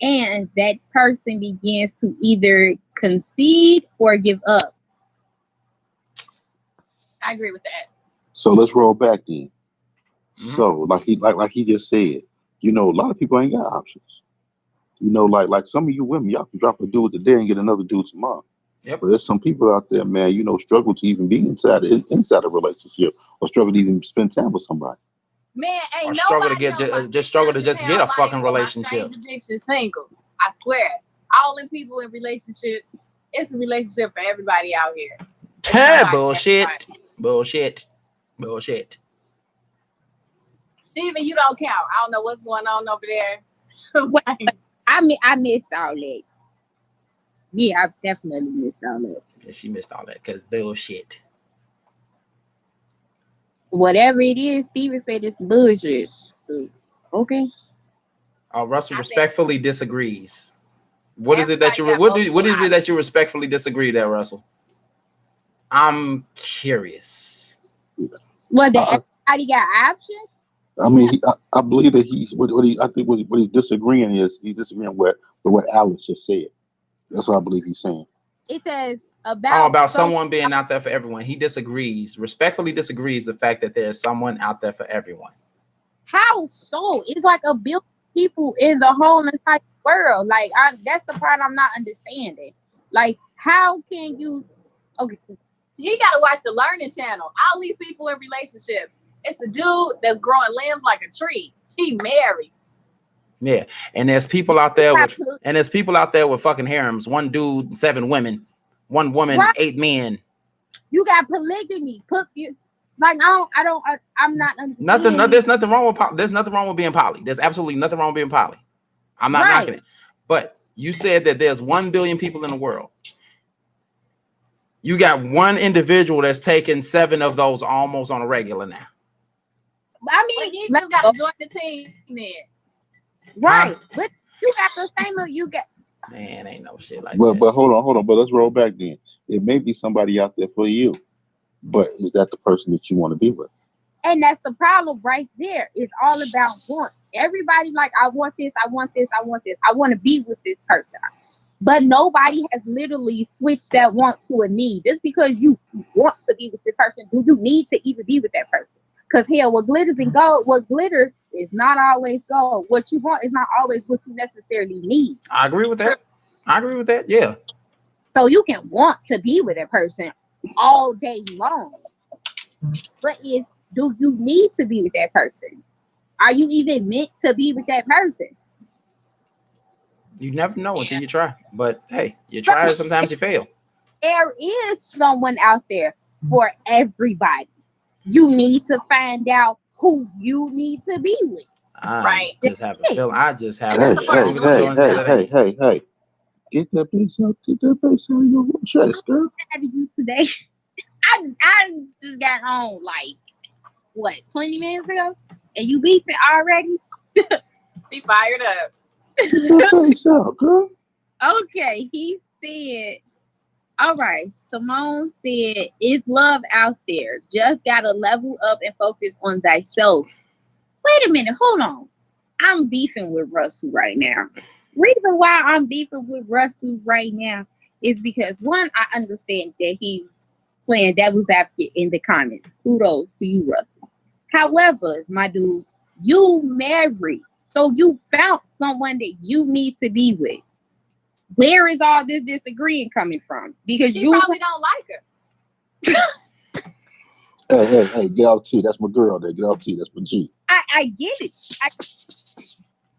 [SPEAKER 4] And that person begins to either concede or give up.
[SPEAKER 1] I agree with that.
[SPEAKER 3] So let's roll back then. Mm-hmm. So like he just said, a lot of people ain't got options. Like some of you women, y'all can drop a dude today and get another dude tomorrow.
[SPEAKER 5] Yep.
[SPEAKER 3] But there's some people out there, man, struggle to even be inside a relationship or struggle to even spend time with somebody.
[SPEAKER 1] Man, ain't
[SPEAKER 5] or struggle to get a fucking relationship.
[SPEAKER 1] Addiction single. I swear. All the people in relationships, it's a relationship for everybody out here.
[SPEAKER 5] Bullshit.
[SPEAKER 1] Steven, you don't count. I don't know what's going on over there.
[SPEAKER 4] I missed all that. Yeah, I definitely missed all that.
[SPEAKER 5] Yeah, she missed all that because bullshit.
[SPEAKER 4] Whatever it is, Steven said it's bullshit. Okay.
[SPEAKER 5] Russell respectfully disagrees. What is it that you respectfully disagree there, Russell? I'm curious.
[SPEAKER 4] Well, everybody got options?
[SPEAKER 3] I mean, I believe that what he's disagreeing is he's disagreeing with what Alice just said. That's what I believe he's saying.
[SPEAKER 4] It says
[SPEAKER 2] about someone being out there for everyone. He respectfully disagrees the fact that there's someone out there for everyone.
[SPEAKER 4] How so? It's like a billion people in the whole entire world. Like, that's the part I'm not understanding. Like, how can you? Okay,
[SPEAKER 1] He got to watch the Learning Channel. All these people in relationships. It's a dude that's growing limbs like a tree. He married.
[SPEAKER 2] Yeah, and there's people out there with fucking harems. One dude, 7 women. One woman, right. 8 men.
[SPEAKER 4] You got polygamy. I'm not
[SPEAKER 2] nothing. No, there's nothing wrong with being poly. There's absolutely nothing wrong with being poly. I'm not knocking it. But you said that there's 1 billion people in the world. You got one individual that's taking 7 of those almost on a regular now.
[SPEAKER 1] I mean, you just got to join the team then.
[SPEAKER 4] Right. But you got the same. You got.
[SPEAKER 2] Man, ain't no shit like that.
[SPEAKER 3] But hold on. But let's roll back then. It may be somebody out there for you, but is that the person that you want to be with?
[SPEAKER 4] And that's the problem right there. It's all about want. Everybody like, I want this, I want this, I want this. I want to be with this person. But nobody has literally switched that want to a need. Just because you want to be with this person, do you need to even be with that person? Because hell, what glitters and gold, what glitter is not always gold. What you want is not always what you necessarily need.
[SPEAKER 2] I agree with that. Yeah.
[SPEAKER 4] So you can want to be with a person all day long. But do you need to be with that person? Are you even meant to be with that person?
[SPEAKER 2] You never know until you try. But hey, you try, sometimes you fail.
[SPEAKER 4] There is someone out there for everybody. You need to find out who you need to be with.
[SPEAKER 1] Right.
[SPEAKER 2] Just have a feeling. I just have
[SPEAKER 3] Hey. Get that bass out. Get that bass out of your chest, girl.
[SPEAKER 4] How did you today? I just got home like 20 minutes ago, and you beefing already?
[SPEAKER 1] Be fired up.
[SPEAKER 3] Get that bass out, girl.
[SPEAKER 4] Okay, he said. All right, Simone said, "Is love out there? Just gotta level up and focus on thyself." Wait a minute, hold on. I'm beefing with Russell right now. Reason why I'm beefing with Russell right now is because, one, I understand that he's playing devil's advocate in the comments. Kudos to you, Russell. However, my dude, you married, so you found someone that you need to be with. Where is all this disagreeing coming from? Because
[SPEAKER 1] you probably don't like
[SPEAKER 3] her. Hey, get out T. That's my girl there. Get out T. That's my G.
[SPEAKER 4] I get it.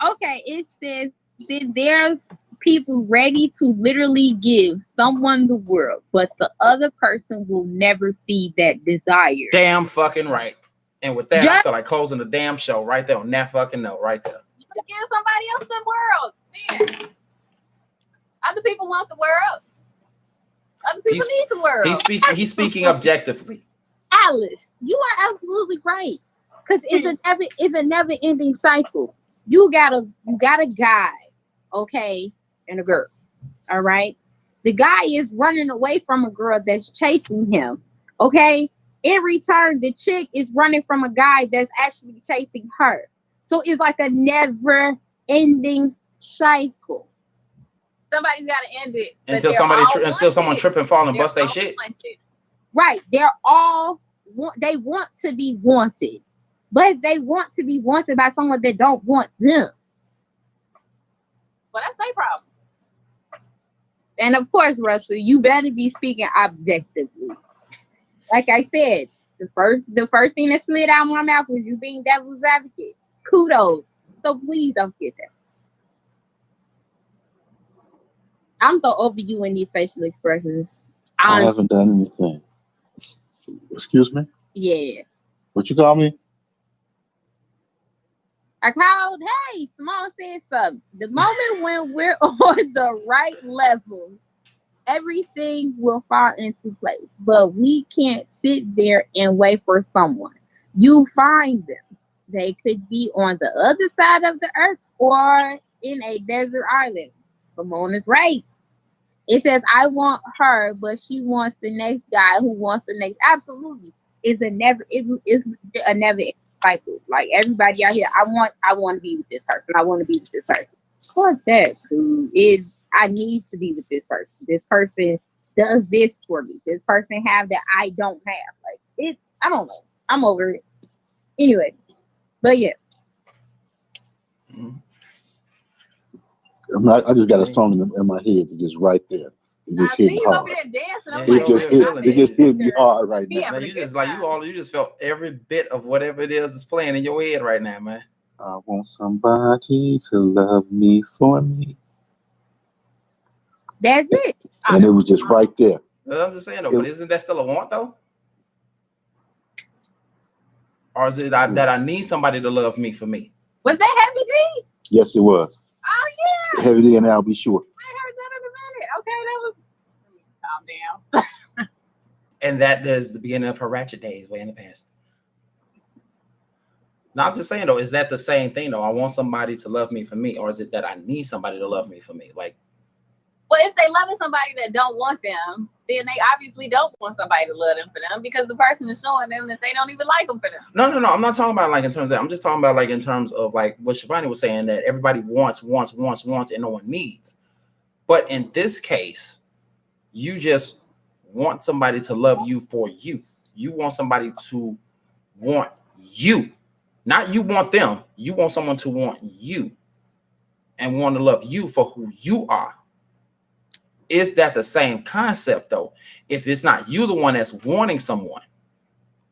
[SPEAKER 4] Okay, it says that there's people ready to literally give someone the world, but the other person will never see that desire.
[SPEAKER 2] Damn fucking right. And with that, I feel like closing the damn show right there on that fucking note right there.
[SPEAKER 1] You can give somebody else the world. Man. Other people want the world. Other people need the world.
[SPEAKER 2] He's speaking objectively.
[SPEAKER 4] Alice, you are absolutely right. Because it's a never ending cycle. You got a guy, okay, and a girl. All right. The guy is running away from a girl that's chasing him. Okay. In return, the chick is running from a guy that's actually chasing her. So it's like a never ending cycle.
[SPEAKER 1] Somebody's got to end it
[SPEAKER 2] until someone trip and fall and bust their shit.
[SPEAKER 4] Right. They want to be wanted, but they want to be wanted by someone that don't want them.
[SPEAKER 1] Well, that's their problem.
[SPEAKER 4] And of course, Russell, you better be speaking objectively. Like I said, the first thing that slid out of my mouth was you being devil's advocate. Kudos. So please don't get that. I'm so over you in these facial expressions.
[SPEAKER 3] I haven't done anything. Excuse me?
[SPEAKER 4] Yeah.
[SPEAKER 3] What you call me?
[SPEAKER 4] I called, hey, Simone said something. The moment when we're on the right level, everything will fall into place. But we can't sit there and wait for someone. You find them. They could be on the other side of the earth or in a desert island. Simone is right. It says, I want her, but she wants the next guy who wants the next. Absolutely. It's a never cycle. Like everybody out here, I want to be with this person. I want to be with this person. Fuck that, dude. I need to be with this person. This person does this for me. This person have that I don't have. Like it's I don't know. I'm over it. Anyway, but yeah.
[SPEAKER 3] I just got a song in my head that's just right there. It
[SPEAKER 1] I
[SPEAKER 3] just hit
[SPEAKER 1] see
[SPEAKER 3] me
[SPEAKER 1] you over
[SPEAKER 3] hard.
[SPEAKER 1] there dancing. I'm
[SPEAKER 2] Yeah,
[SPEAKER 1] like,
[SPEAKER 3] It just hit me hard right
[SPEAKER 1] He
[SPEAKER 3] now.
[SPEAKER 1] having
[SPEAKER 2] Man,
[SPEAKER 1] a
[SPEAKER 2] you
[SPEAKER 1] good
[SPEAKER 2] just like
[SPEAKER 1] time.
[SPEAKER 2] you just felt every bit of whatever it is that's playing in your head right now, man.
[SPEAKER 3] I want somebody to love me for me.
[SPEAKER 4] That's it.
[SPEAKER 3] And it was just right there.
[SPEAKER 2] I'm just saying though, but isn't that still a want though? Or is it that I need somebody to love me for me?
[SPEAKER 1] Was that Heavy D?
[SPEAKER 3] Yes, it was.
[SPEAKER 1] Oh yeah.
[SPEAKER 3] Heavy D, and I'll be sure.
[SPEAKER 1] I heard that in a minute. Okay, that was. Let me calm down.
[SPEAKER 2] And that is the beginning of her ratchet days way in the past. Now I'm just saying though, is that the same thing though? I want somebody to love me for me, or is it that I need somebody to love me for me? Like,
[SPEAKER 1] well, if they loving somebody that don't want them, then they obviously don't want somebody to love them for them because the person is showing them that they don't even like them for them.
[SPEAKER 2] no. I'm not talking about like in terms of that. I'm just talking about like in terms of like what Shivani was saying, that everybody wants, and no one needs. But in this case, you just want somebody to love you for you. You want somebody to want you. Not you want them. You want someone to want you and want to love you for who you are. Is that the same concept though? If it's not you the one that's wanting someone,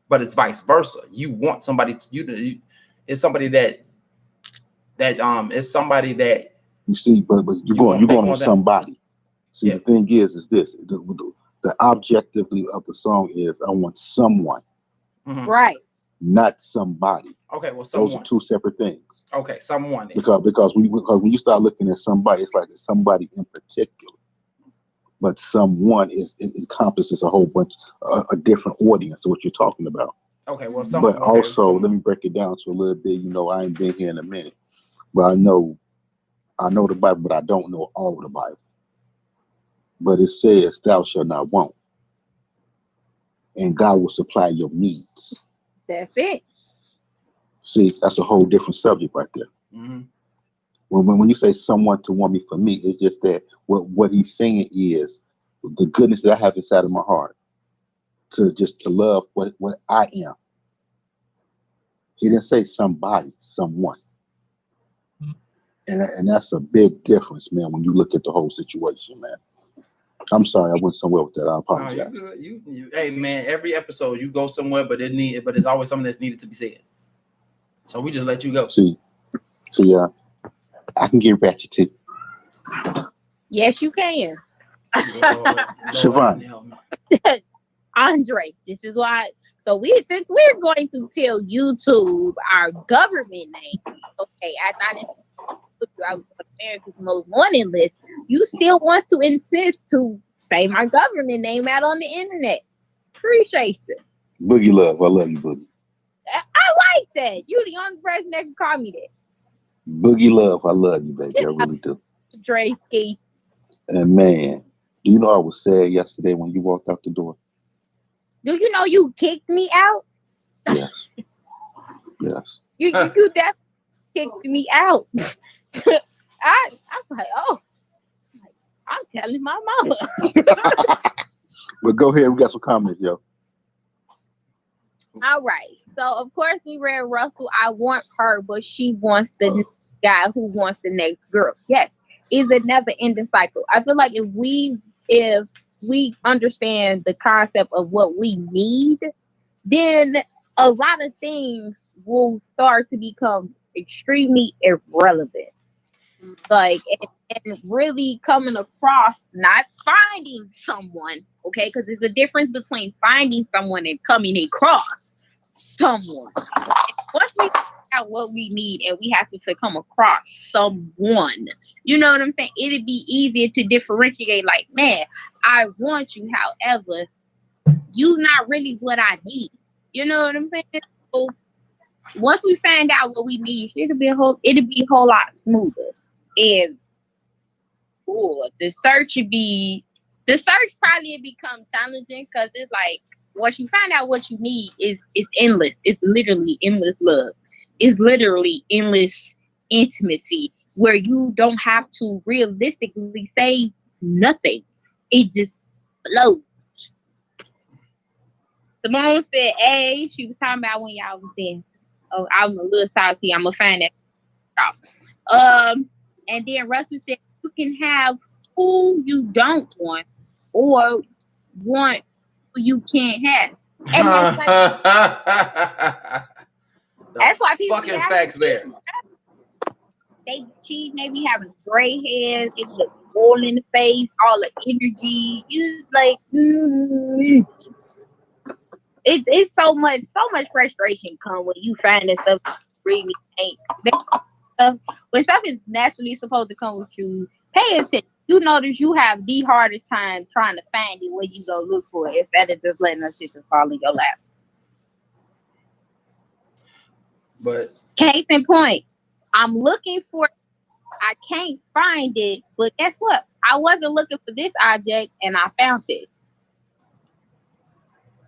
[SPEAKER 2] but it's vice versa. You want somebody to you it's somebody that is somebody that
[SPEAKER 3] You see, but you're going on somebody. See, the thing is this: the objectively of the song is I want someone,
[SPEAKER 4] Right?
[SPEAKER 3] not somebody.
[SPEAKER 2] Okay, well, someone.
[SPEAKER 3] Those are two separate things.
[SPEAKER 2] Okay, someone.
[SPEAKER 3] Because when you start looking at somebody, it's like it's somebody in particular. But someone it encompasses a whole bunch, a different audience of what you're talking about.
[SPEAKER 2] Okay, well, someone.
[SPEAKER 3] But also, let me break it down to a little bit. You know, I ain't been here in a minute, but I know the Bible, but I don't know all the Bible. But it says, "Thou shalt not want," and God will supply your needs.
[SPEAKER 4] That's it.
[SPEAKER 3] See, that's a whole different subject right there.
[SPEAKER 2] Mm-hmm.
[SPEAKER 3] When you say someone to want me for me, it's just that what he's saying is the goodness that I have inside of my heart to love what I am. He didn't say somebody, someone. And that's a big difference, man, when you look at the whole situation, man. I'm sorry, I went somewhere with that. I apologize.
[SPEAKER 2] No, you good. You hey man, every episode you go somewhere, but it's always something that's needed to be said. So we just let you go.
[SPEAKER 3] See, I can get ratchet too.
[SPEAKER 4] Yes, you can.
[SPEAKER 3] Siobhan.
[SPEAKER 4] Andre, this is why. So since we're going to tell YouTube our government name, okay, as I put you out on America's Most Wanted list, you still want to insist to say my government name out on the internet. Appreciate it.
[SPEAKER 3] Boogie Love, I love you, Boogie.
[SPEAKER 4] I like that. You the only person that can call me that.
[SPEAKER 3] Boogie Love, I love you, baby. I really do.
[SPEAKER 4] Dre Ski.
[SPEAKER 3] And man, do you know I was sad yesterday when you walked out the door?
[SPEAKER 4] Do you know you kicked me out?
[SPEAKER 3] Yes. Yes.
[SPEAKER 4] You definitely kicked me out. I'm like, oh, I'm telling my mama.
[SPEAKER 3] But go ahead, we got some comments, yo.
[SPEAKER 4] All right. So of course we read Russell. I want her, but she wants the guy who wants the next girl. Yes, it's a never-ending cycle. I feel like if we understand the concept of what we need, then a lot of things will start to become extremely irrelevant. Like, and really coming across, not finding someone, okay? Because there's a difference between finding someone and coming across someone. And once we figure out what we need and we have to come across someone, you know what I'm saying? It'd be easier to differentiate, like, man, I want you, however, you not really what I need. You know what I'm saying? So once we find out what we need, it'll be a whole lot smoother. And the search probably become challenging because it's like once you find out what you need, it's endless. It's literally endless love. It's literally endless intimacy where you don't have to realistically say nothing. It just Float. Simone said, "Hey, she was talking about when y'all was there." Oh, I'm a little salty. I'm gonna find that out. And then Russell said, "You can have who you don't want, or want who you can't have." And that's why people
[SPEAKER 5] fucking facts there.
[SPEAKER 4] They cheat, they be having gray hairs, they look oil in the face, all the energy. It's like it's so much frustration come when you find that stuff really ain't stuff. When stuff is naturally supposed to come with you, pay attention. You notice you have the hardest time trying to find it where you go look for it instead of just letting us shit just fall in your lap.
[SPEAKER 5] But
[SPEAKER 4] case in point, I'm looking for, I can't find it, but guess what? I wasn't looking for this object and I found it.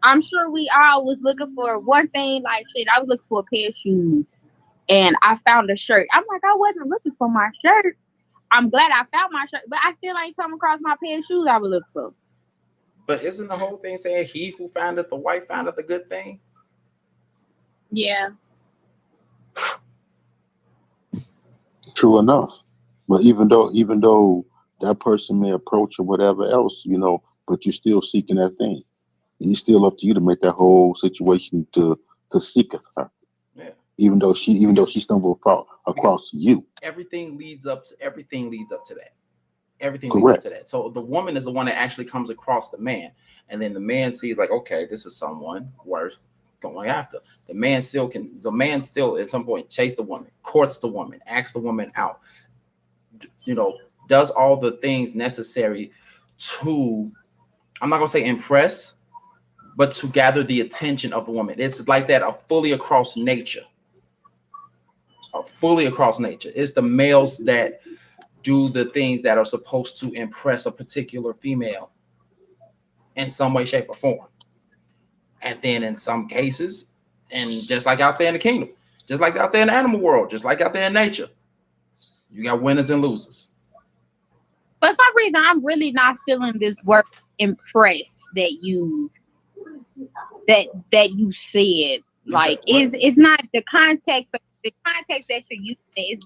[SPEAKER 4] I'm sure we all was looking for one thing, like shit, I was looking for a pair of shoes and I found a shirt. I'm like, I wasn't looking for my shirt. I'm glad I found my shirt, but I still ain't come across my pair of shoes I was looking for.
[SPEAKER 5] But isn't the whole thing saying he who founded the wife founded the good thing?
[SPEAKER 1] Yeah.
[SPEAKER 3] True enough. But even though that person may approach or whatever else, but you're still seeking that thing. It's still up to you to make that whole situation to seek her.
[SPEAKER 5] Yeah.
[SPEAKER 3] Even though she stumbled across you.
[SPEAKER 5] Everything leads up to that. Everything
[SPEAKER 3] Correct.
[SPEAKER 5] leads up to that. So the woman is the one that actually comes across the man, and then the man sees like, okay, this is someone worth going after. The man still at some point chase the woman, courts the woman, asks the woman out, does all the things necessary to, I'm not gonna say impress, but to gather the attention of the woman. It's like that, fully across nature. It's the males that do the things that are supposed to impress a particular female in some way, shape, or form. And then in some cases, and just like out there in the kingdom, just like out there in the animal world, just like out there in nature, you got winners and losers.
[SPEAKER 4] For some reason, I'm really not feeling this word impress that you said. Like, it's not the context of the context that you're using.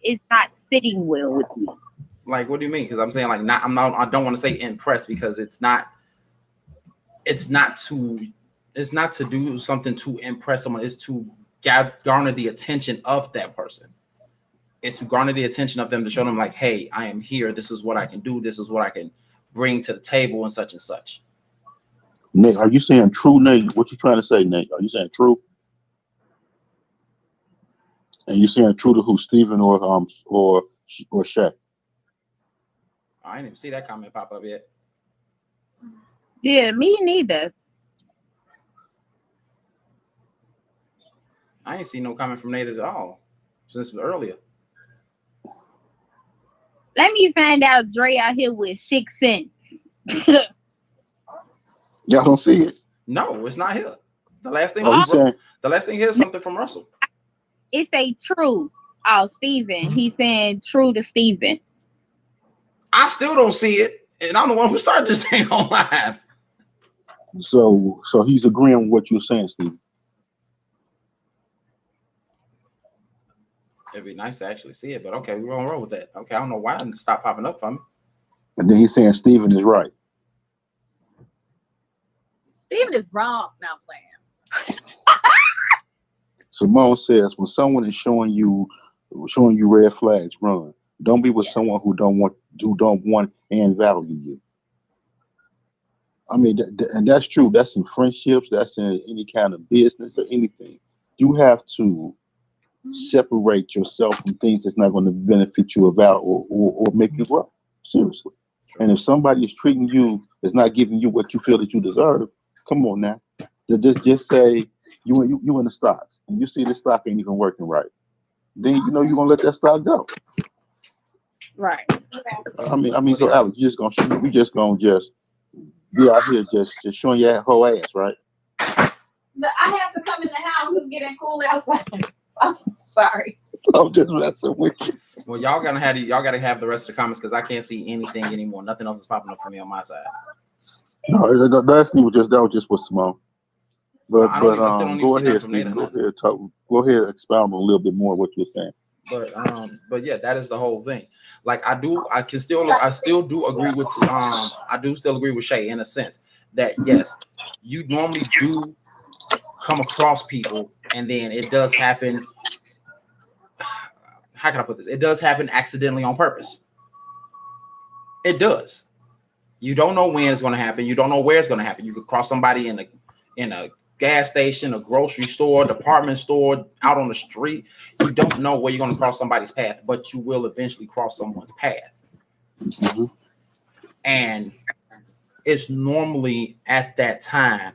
[SPEAKER 4] It's not sitting well with me.
[SPEAKER 5] Like, what do you mean? Because I'm saying like I don't want to say impress because it's not to do something to impress someone. It's to garner the attention of that person. It's to garner the attention of them to show them like, hey, I am here. This is what I can do. This is what I can bring to the table and such and such.
[SPEAKER 3] Nate, are you saying true, Nate? What you trying to say, Nate? Are you saying true? And you saying true to who, Steven or Shaq?
[SPEAKER 5] I didn't even see that comment pop up yet.
[SPEAKER 4] Yeah, me neither.
[SPEAKER 5] I ain't seen no comment from Nate at all since earlier.
[SPEAKER 4] Let me find out Dre out here with 6 cents.
[SPEAKER 3] Y'all don't see it?
[SPEAKER 5] No, it's not here. The last thing here is something from Russell.
[SPEAKER 4] It's a true. Oh, Steven. He's saying true to Steven.
[SPEAKER 5] I still don't see it. And I'm the one who started this thing on live.
[SPEAKER 3] So he's agreeing with what you're saying, Steven.
[SPEAKER 5] It'd be nice to actually see it, but okay, we're gonna roll with that. Okay, I don't know why it stopped popping up for me.
[SPEAKER 3] And then he's saying Steven is right.
[SPEAKER 1] Steven is wrong. Now playing.
[SPEAKER 3] Simone says when someone is showing you red flags, run. Don't be with someone who don't want and value you. I mean, and that's true. That's in friendships. That's in any kind of business or anything. You have to separate yourself from things that's not going to benefit you about or make you grow. Seriously. And if somebody is treating you, is not giving you what you feel that you deserve, come on now. Just say you in the stocks and you see the stock ain't even working right. Then you're gonna let that stock go.
[SPEAKER 4] Right.
[SPEAKER 3] I mean, so Alex, you just gonna be out here just showing your whole ass, right?
[SPEAKER 1] I have to come in the house. It's getting cool outside. I'm sorry.
[SPEAKER 3] I'm just messing with you.
[SPEAKER 5] Well, y'all gotta have the rest of the comments because I can't see anything anymore. Nothing else is popping up for me on my side.
[SPEAKER 3] No, that was just with Simone.
[SPEAKER 2] No,
[SPEAKER 3] But
[SPEAKER 2] I don't. I still don't even
[SPEAKER 3] go
[SPEAKER 2] see nothing
[SPEAKER 3] ahead,
[SPEAKER 2] from Nate
[SPEAKER 3] Stephen.
[SPEAKER 2] or
[SPEAKER 3] Go
[SPEAKER 2] nothing.
[SPEAKER 3] ahead, talk. Go ahead, expound on a little bit more what you're saying.
[SPEAKER 2] But yeah, that is the whole thing. Like I still do agree with I do still agree with Shay in a sense that yes, you normally do come across people, and then it does happen. How can I put this? It does happen accidentally on purpose. It does. You don't know when it's going to happen. You don't know where it's going to happen. You could cross somebody in a gas station, a grocery store, department store, out on the street. You don't know where you're going to cross somebody's path, but you will eventually cross someone's path.
[SPEAKER 3] Mm-hmm.
[SPEAKER 2] And it's normally at that time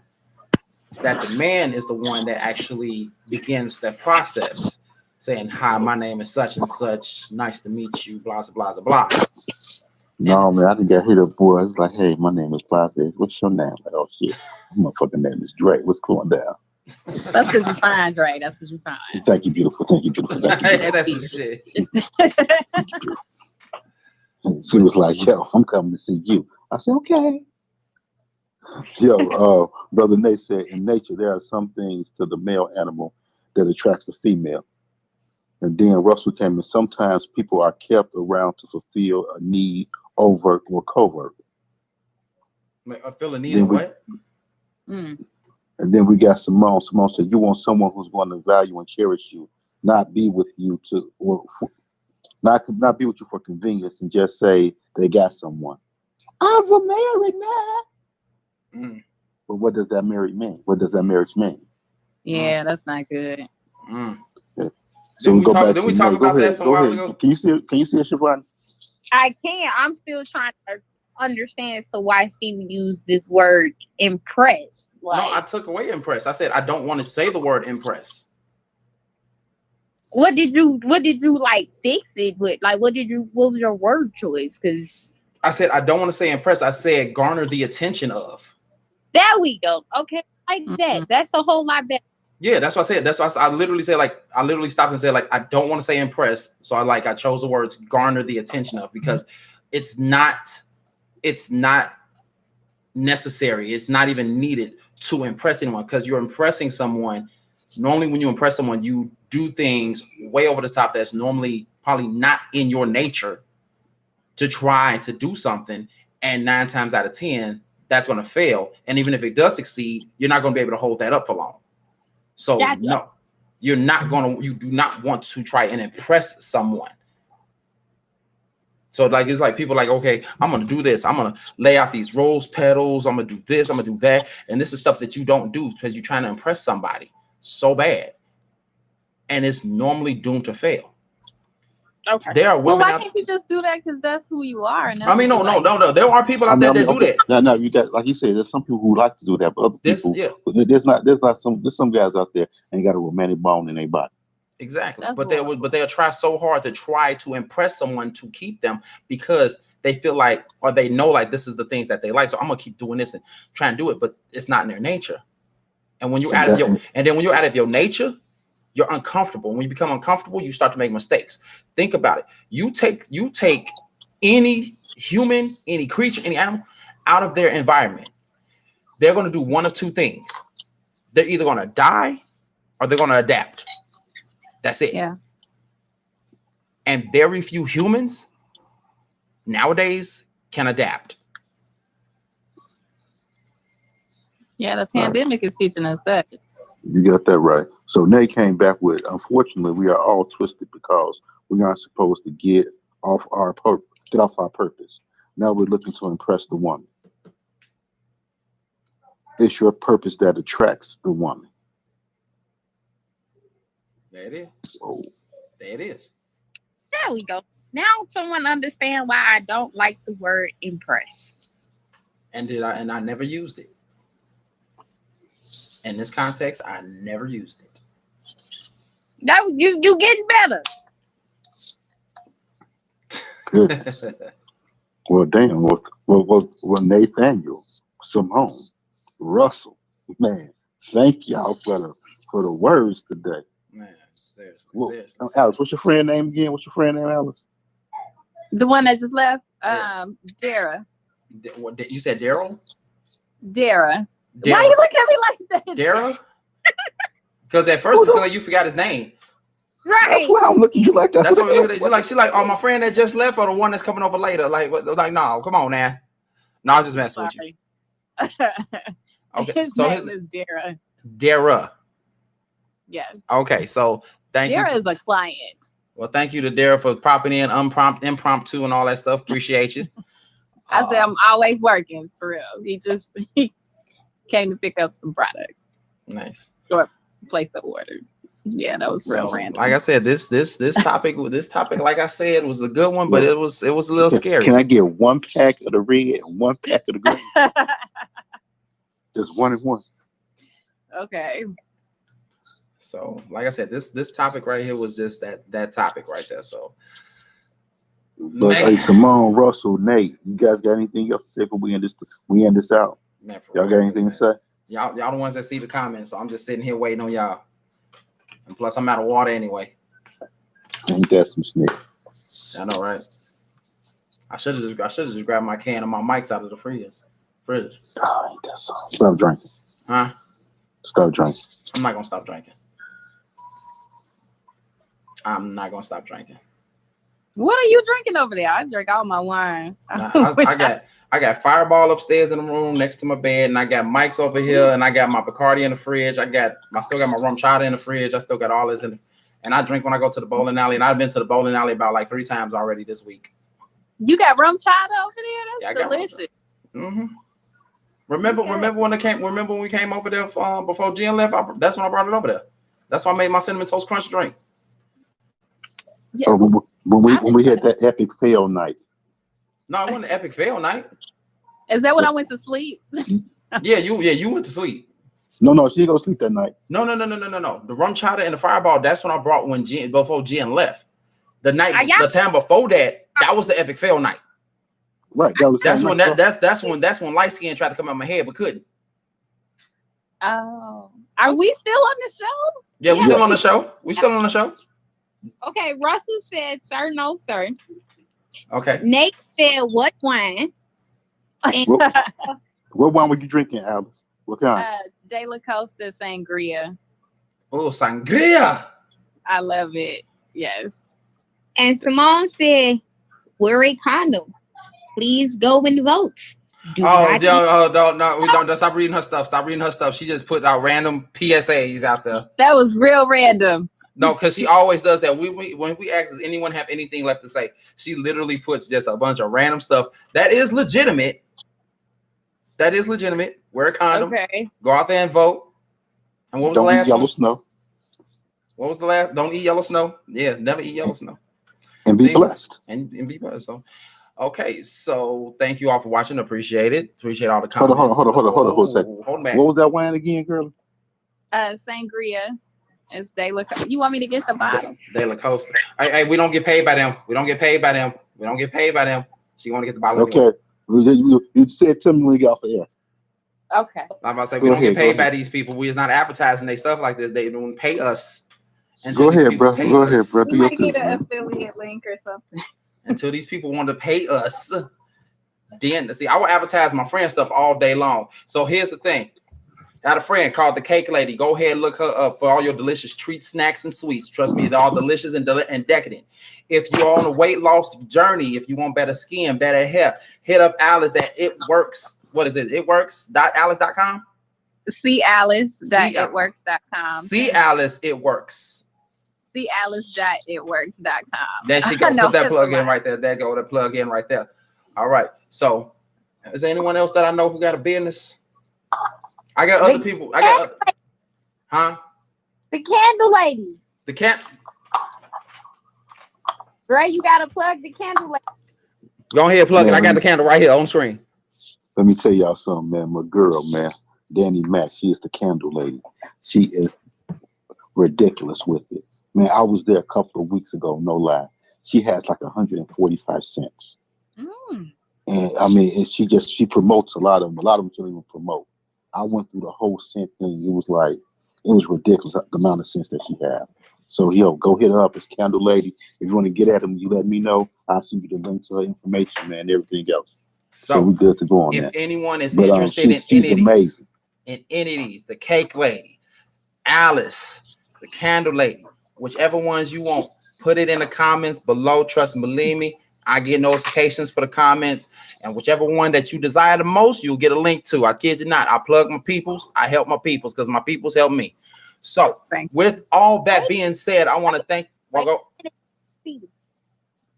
[SPEAKER 2] that the man is the one that actually begins that process, saying, "Hi, my name is such and such. Nice to meet you. Blah blah blah blah."
[SPEAKER 3] No, man, I think I hit a boy. It's like, hey, my name is Plaza. What's your name? Like, oh shit, my fucking name is Dre. What's going down?
[SPEAKER 1] That's because you fine, Dre. That's because you fine.
[SPEAKER 3] Thank you, beautiful. Thank you, beautiful. Thank you,
[SPEAKER 2] That's some shit.
[SPEAKER 3] She was like, yo, I'm coming to see you. I said, okay. Yo, Brother Nate said, in nature, there are some things to the male animal that attracts the female. And then Russell came in. Sometimes people are kept around to fulfill a need, overt or covert.
[SPEAKER 2] I feel a need in what?
[SPEAKER 1] Mm.
[SPEAKER 3] And then we got Simone. Simone said, you want someone who's going to value and cherish you, not be with you not be with you for convenience and just say they got someone. I'm married now.
[SPEAKER 2] Mm.
[SPEAKER 3] But what does that marriage mean? What does that marriage mean?
[SPEAKER 1] Yeah, that's not good.
[SPEAKER 2] Mm.
[SPEAKER 3] Yeah. So we talk
[SPEAKER 2] about that some while ago?
[SPEAKER 3] Can you see it, Siobhan?
[SPEAKER 4] I can. I'm still trying to understand as to why Stephen used this word impress. Like,
[SPEAKER 2] No, I took away impress. I said I don't want to say the word impress.
[SPEAKER 4] what did you like fix it with? Like, what was your word choice? Because
[SPEAKER 2] I said I don't want to say impress. I said garner the attention of.
[SPEAKER 4] there we go. Okay, like that. That's a whole lot better.
[SPEAKER 2] Yeah, that's what I said. That's why I literally said, like, I literally stopped and said, like, I don't want to say impress. So I chose the words garner the attention of, because it's not necessary. It's not even needed to impress anyone, because you're impressing someone. Normally when you impress someone, you do things way over the top that's normally probably not in your nature to try to do something. And 9 times out of 10, that's going to fail. And even if it does succeed, you're not going to be able to hold that up for long. So no, you do not want to try and impress someone. So like, it's like people like, okay, I'm going to do this. I'm going to lay out these rose petals. I'm going to do this. I'm going to do that. And this is stuff that you don't do because you're trying to impress somebody so bad. And it's normally doomed to fail.
[SPEAKER 4] Okay.
[SPEAKER 2] There are women.
[SPEAKER 1] Well, why can't you just do that? Because that's who you are. And
[SPEAKER 2] I mean, no. There are people out there that do that.
[SPEAKER 3] No, you got, like you said, there's some people who like to do that, but other people, there's some guys out there ain't got a romantic bone in their body.
[SPEAKER 2] Exactly. But they'll try so hard to try to impress someone to keep them, because they feel like, or they know like this is the things that they like. So I'm gonna keep doing this and try and do it, but it's not in their nature. And when you're out of your nature, you're uncomfortable. When you become uncomfortable, you start to make mistakes. Think about it. You take any human, any creature, any animal out of their environment. They're going to do one of two things. They're either going to die or they're going to adapt. That's it.
[SPEAKER 1] Yeah.
[SPEAKER 2] And very few humans nowadays can adapt.
[SPEAKER 1] Yeah, the pandemic is teaching us that.
[SPEAKER 3] You got that right. So Nate came back with, unfortunately, we are all twisted because we aren't supposed to get off our purpose. Now we're looking to impress the woman. It's your purpose that attracts the woman.
[SPEAKER 2] There it is.
[SPEAKER 3] Oh.
[SPEAKER 2] There it is.
[SPEAKER 4] There we go. Now someone understand why I don't like the word impress.
[SPEAKER 2] And I never used it. In this context, I never used it.
[SPEAKER 4] That you getting better.
[SPEAKER 3] Goodness. Well, damn. Well, Nathaniel, Simone, Russell, man, thank y'all for the words today.
[SPEAKER 2] Man, seriously.
[SPEAKER 3] Alice, what's your friend name again? What's your friend name, Alice?
[SPEAKER 1] The one that just left,
[SPEAKER 2] Yeah.
[SPEAKER 1] Dara.
[SPEAKER 2] What you said, Daryl?
[SPEAKER 1] Dara. Why you look at me like that?
[SPEAKER 5] Dara? Because at first it seemed like you forgot his name.
[SPEAKER 3] That's
[SPEAKER 1] Right.
[SPEAKER 3] why I'm looking at you like that.
[SPEAKER 5] That's what we look at. She like, oh, my friend that just left or the one that's coming over later. Like, no, come on now. No, I'm just messing with you. Okay,
[SPEAKER 1] His name is Dara.
[SPEAKER 5] Dara.
[SPEAKER 1] Yes.
[SPEAKER 5] Okay, so thank you.
[SPEAKER 1] Dara is a client.
[SPEAKER 5] Well, thank you to Dara for popping in impromptu and all that stuff. Appreciate you.
[SPEAKER 1] I said I'm always working for real. He came to pick up some products.
[SPEAKER 5] Nice.
[SPEAKER 1] Or place the order. Yeah, that was real random.
[SPEAKER 5] Like I said, this topic, like I said, was a good one, but it was a little scary.
[SPEAKER 3] Can I get 1 pack of the red and 1 pack of the green? Just 1 and 1.
[SPEAKER 1] Okay.
[SPEAKER 5] So, like I said, this topic right here was just that topic right there. So,
[SPEAKER 3] But hey, Simone, Russell, Nate, you guys got anything else to say before we end this out?
[SPEAKER 5] Man,
[SPEAKER 3] y'all got anything to say?
[SPEAKER 5] Y'all the ones that see the comments, so I'm just sitting here waiting on y'all. And plus, I'm out of water anyway.
[SPEAKER 3] Ain't that some snake?
[SPEAKER 5] I know, right? I should have just grabbed my can and my mics out of the fridge.
[SPEAKER 3] Oh, ain't that so? Stop drinking.
[SPEAKER 5] Huh?
[SPEAKER 3] Stop drinking.
[SPEAKER 5] I'm not gonna stop drinking. I'm not gonna stop drinking.
[SPEAKER 1] What are you drinking over there? I drink all my wine.
[SPEAKER 5] I got Fireball upstairs in the room next to my bed, and I got mics over here, and I got my Bacardi in the fridge. I still got my rum chata in the fridge. I still got all this in it. And I drink when I go to the bowling alley, and I've been to the bowling alley about like 3 times already this week.
[SPEAKER 1] You got rum chata over there? That's delicious.
[SPEAKER 5] Mm-hmm. Remember when we came over there before Jen left? That's when I brought it over there. That's why I made my cinnamon toast crunch drink.
[SPEAKER 3] Yeah. Oh, when we had that epic fail night.
[SPEAKER 5] No, it wasn't an epic fail night.
[SPEAKER 1] Is that when I went to sleep?
[SPEAKER 5] Yeah, you went to sleep.
[SPEAKER 3] No, she didn't go to sleep that night.
[SPEAKER 5] No. The rum chata and the Fireball, that's when I brought before Jen left. The time before that was the epic fail night.
[SPEAKER 3] Right.
[SPEAKER 5] That's when light skin tried to come out my head but couldn't.
[SPEAKER 1] Oh. Are we still on the show?
[SPEAKER 5] Yeah, we still on the show. We still on the show.
[SPEAKER 4] Okay, Russell said, sir, no, sir.
[SPEAKER 5] Okay.
[SPEAKER 4] Nate said, what wine?
[SPEAKER 3] What wine were you drinking, Alice? What kind?
[SPEAKER 1] De La Costa Sangria.
[SPEAKER 5] Oh, sangria.
[SPEAKER 1] I love it. Yes.
[SPEAKER 4] And Simone said, wear a condom. Please go and vote.
[SPEAKER 5] We don't stop reading her stuff. Stop reading her stuff. She just put out random PSAs out there.
[SPEAKER 1] That was real random.
[SPEAKER 5] No, because she always does that. When we ask, does anyone have anything left to say? She literally puts just a bunch of random stuff that is legitimate. Wear a condom. Okay. Go out there and vote. And what was the last one? Yellow snow. What was the last? Don't eat yellow snow. Yeah, never eat yellow snow.
[SPEAKER 3] And be blessed.
[SPEAKER 5] And be blessed. So, okay, so thank you all for watching. Appreciate it. Appreciate all the comments.
[SPEAKER 3] Hold on a second. Hold back. What was that wine again, girl?
[SPEAKER 1] Sangria. It's De La Costa. You want me to get the bottle?
[SPEAKER 5] De La Costa. Hey, we don't get paid by them. She want to get the bottle.
[SPEAKER 3] Okay. Anyway. You said tell me when we get off the air.
[SPEAKER 1] Okay.
[SPEAKER 5] I'm about to say we don't get paid by these people. We is not advertising they stuff like this. They don't pay us.
[SPEAKER 3] Go ahead, bro.
[SPEAKER 1] You might get an affiliate link or something.
[SPEAKER 5] Until these people want to pay us, then see, I will advertise my friend stuff all day long. So here's the thing. I had a friend called the Cake Lady. Go ahead and look her up for all your delicious treats, snacks, and sweets. Trust me, they're all delicious and decadent. If you're on a weight loss journey, if you want better skin, better hair, hit up Alice at It Works. What is it? Itworks.alice.com?
[SPEAKER 1] See Alice.itworks.com.
[SPEAKER 5] See Alice, It Works.
[SPEAKER 1] See Alice.itworks.com.
[SPEAKER 5] Then she can put that plug in right there. There go the plug in right there. All right. So, is there anyone else that I know who got a business? I got other people.
[SPEAKER 4] The candle lady. Bro, you gotta plug the candle lady.
[SPEAKER 5] Go ahead, plug it. I got the candle right here on screen.
[SPEAKER 3] Let me tell y'all something, man. My girl, man, Danny Mack, she is the candle lady. She is ridiculous with it. Man, I was there a couple of weeks ago, no lie. She has like 145 cents. And I mean, she promotes a lot of them. A lot of them don't even promote. I went through the whole scent thing. It was ridiculous the amount of scents that she had. So, go hit her up. It's Candle Lady. If you want to get at them, you let me know. I'll send you the link to her information, man, and everything else. So we good to go on
[SPEAKER 2] if
[SPEAKER 3] that.
[SPEAKER 2] anyone is
[SPEAKER 3] But
[SPEAKER 2] interested
[SPEAKER 3] she's amazing.
[SPEAKER 2] in any of these, the cake lady, Alice, the candle lady, whichever ones you want, put it in the comments below. Trust and believe me, I get notifications for the comments, and whichever one that you desire the most, you'll get a link to. I kid you not. I plug my peoples. I help my peoples because my peoples help me. So with all that being said, I want to thank.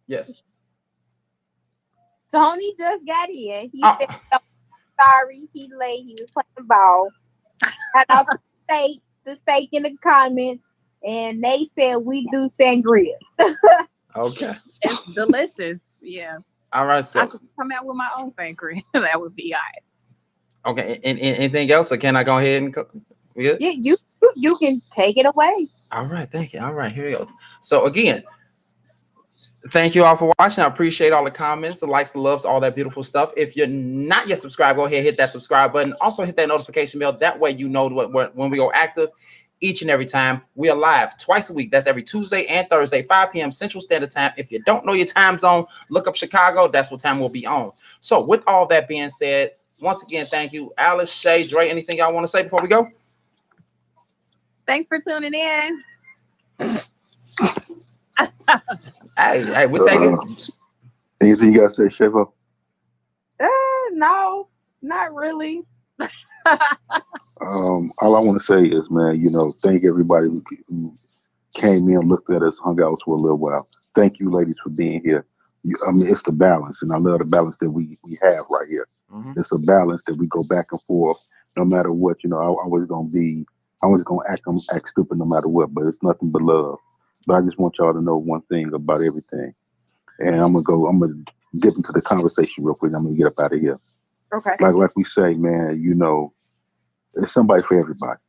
[SPEAKER 2] Yes.
[SPEAKER 4] Tony just got in. He said sorry, he late. He was playing ball. Shout out to the steak in the comments, and they said we do sangria.
[SPEAKER 2] Okay.
[SPEAKER 1] It's delicious. Yeah.
[SPEAKER 2] All right. So
[SPEAKER 1] I should come out with my own sangria. That would be all right.
[SPEAKER 2] Okay. And anything else, or can I go ahead and
[SPEAKER 4] yeah, you can take it away.
[SPEAKER 2] All right. Thank you. All right. Here we go. So again, thank you all for watching. I appreciate all the comments, the likes, the loves, all that beautiful stuff. If you're not yet subscribed, go ahead, hit that subscribe button. Also hit that notification bell. That way you know when we go active each and every time. We are live twice a week. That's every Tuesday and Thursday, 5 p.m. Central Standard Time. If you don't know your time zone, look up Chicago. That's what time we'll be on. So with all that being said, once again, thank you, Alice, Shay, Dre. Anything y'all want to say before we go?
[SPEAKER 1] Thanks for tuning in.
[SPEAKER 2] Hey, we're taking.
[SPEAKER 3] Anything you guys say, Shavo?
[SPEAKER 4] No, not really.
[SPEAKER 3] All I want to say is, man, thank everybody who came in, looked at us, hung out for a little while. Thank you, ladies, for being here. It's the balance, and I love the balance that we have right here. Mm-hmm. It's a balance that we go back and forth, no matter what. I was gonna act stupid no matter what, but it's nothing but love. But I just want y'all to know one thing about everything. And I'm gonna dip into the conversation real quick. I'm gonna get up out of here.
[SPEAKER 4] Okay.
[SPEAKER 3] Like we say, man, there's somebody for everybody.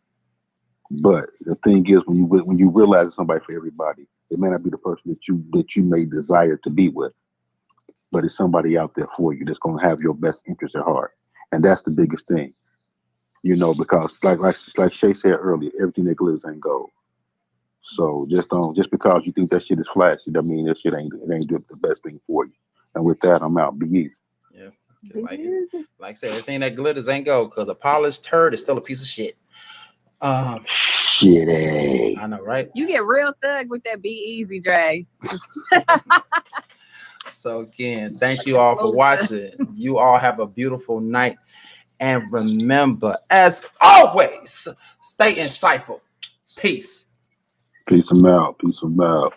[SPEAKER 3] But the thing is, when you realize it's somebody for everybody, it may not be the person that you may desire to be with, but it's somebody out there for you that's gonna have your best interest at heart. And that's the biggest thing. Because like Shay said earlier, everything that glitters ain't gold. So just because you think that shit is flashy, that mean that shit ain't doing the best thing for you. And with that, I'm out. Be easy.
[SPEAKER 2] Yeah. Like I said, everything that glitters ain't gold, because a polished turd is still a piece of shit.
[SPEAKER 3] Shitty.
[SPEAKER 2] I know, right?
[SPEAKER 1] You get real thug with that Be Easy, Dre.
[SPEAKER 2] So again, thank you all for watching. You all have a beautiful night. And remember, as always, stay insightful. Peace.
[SPEAKER 3] Peace them out. Peace them out.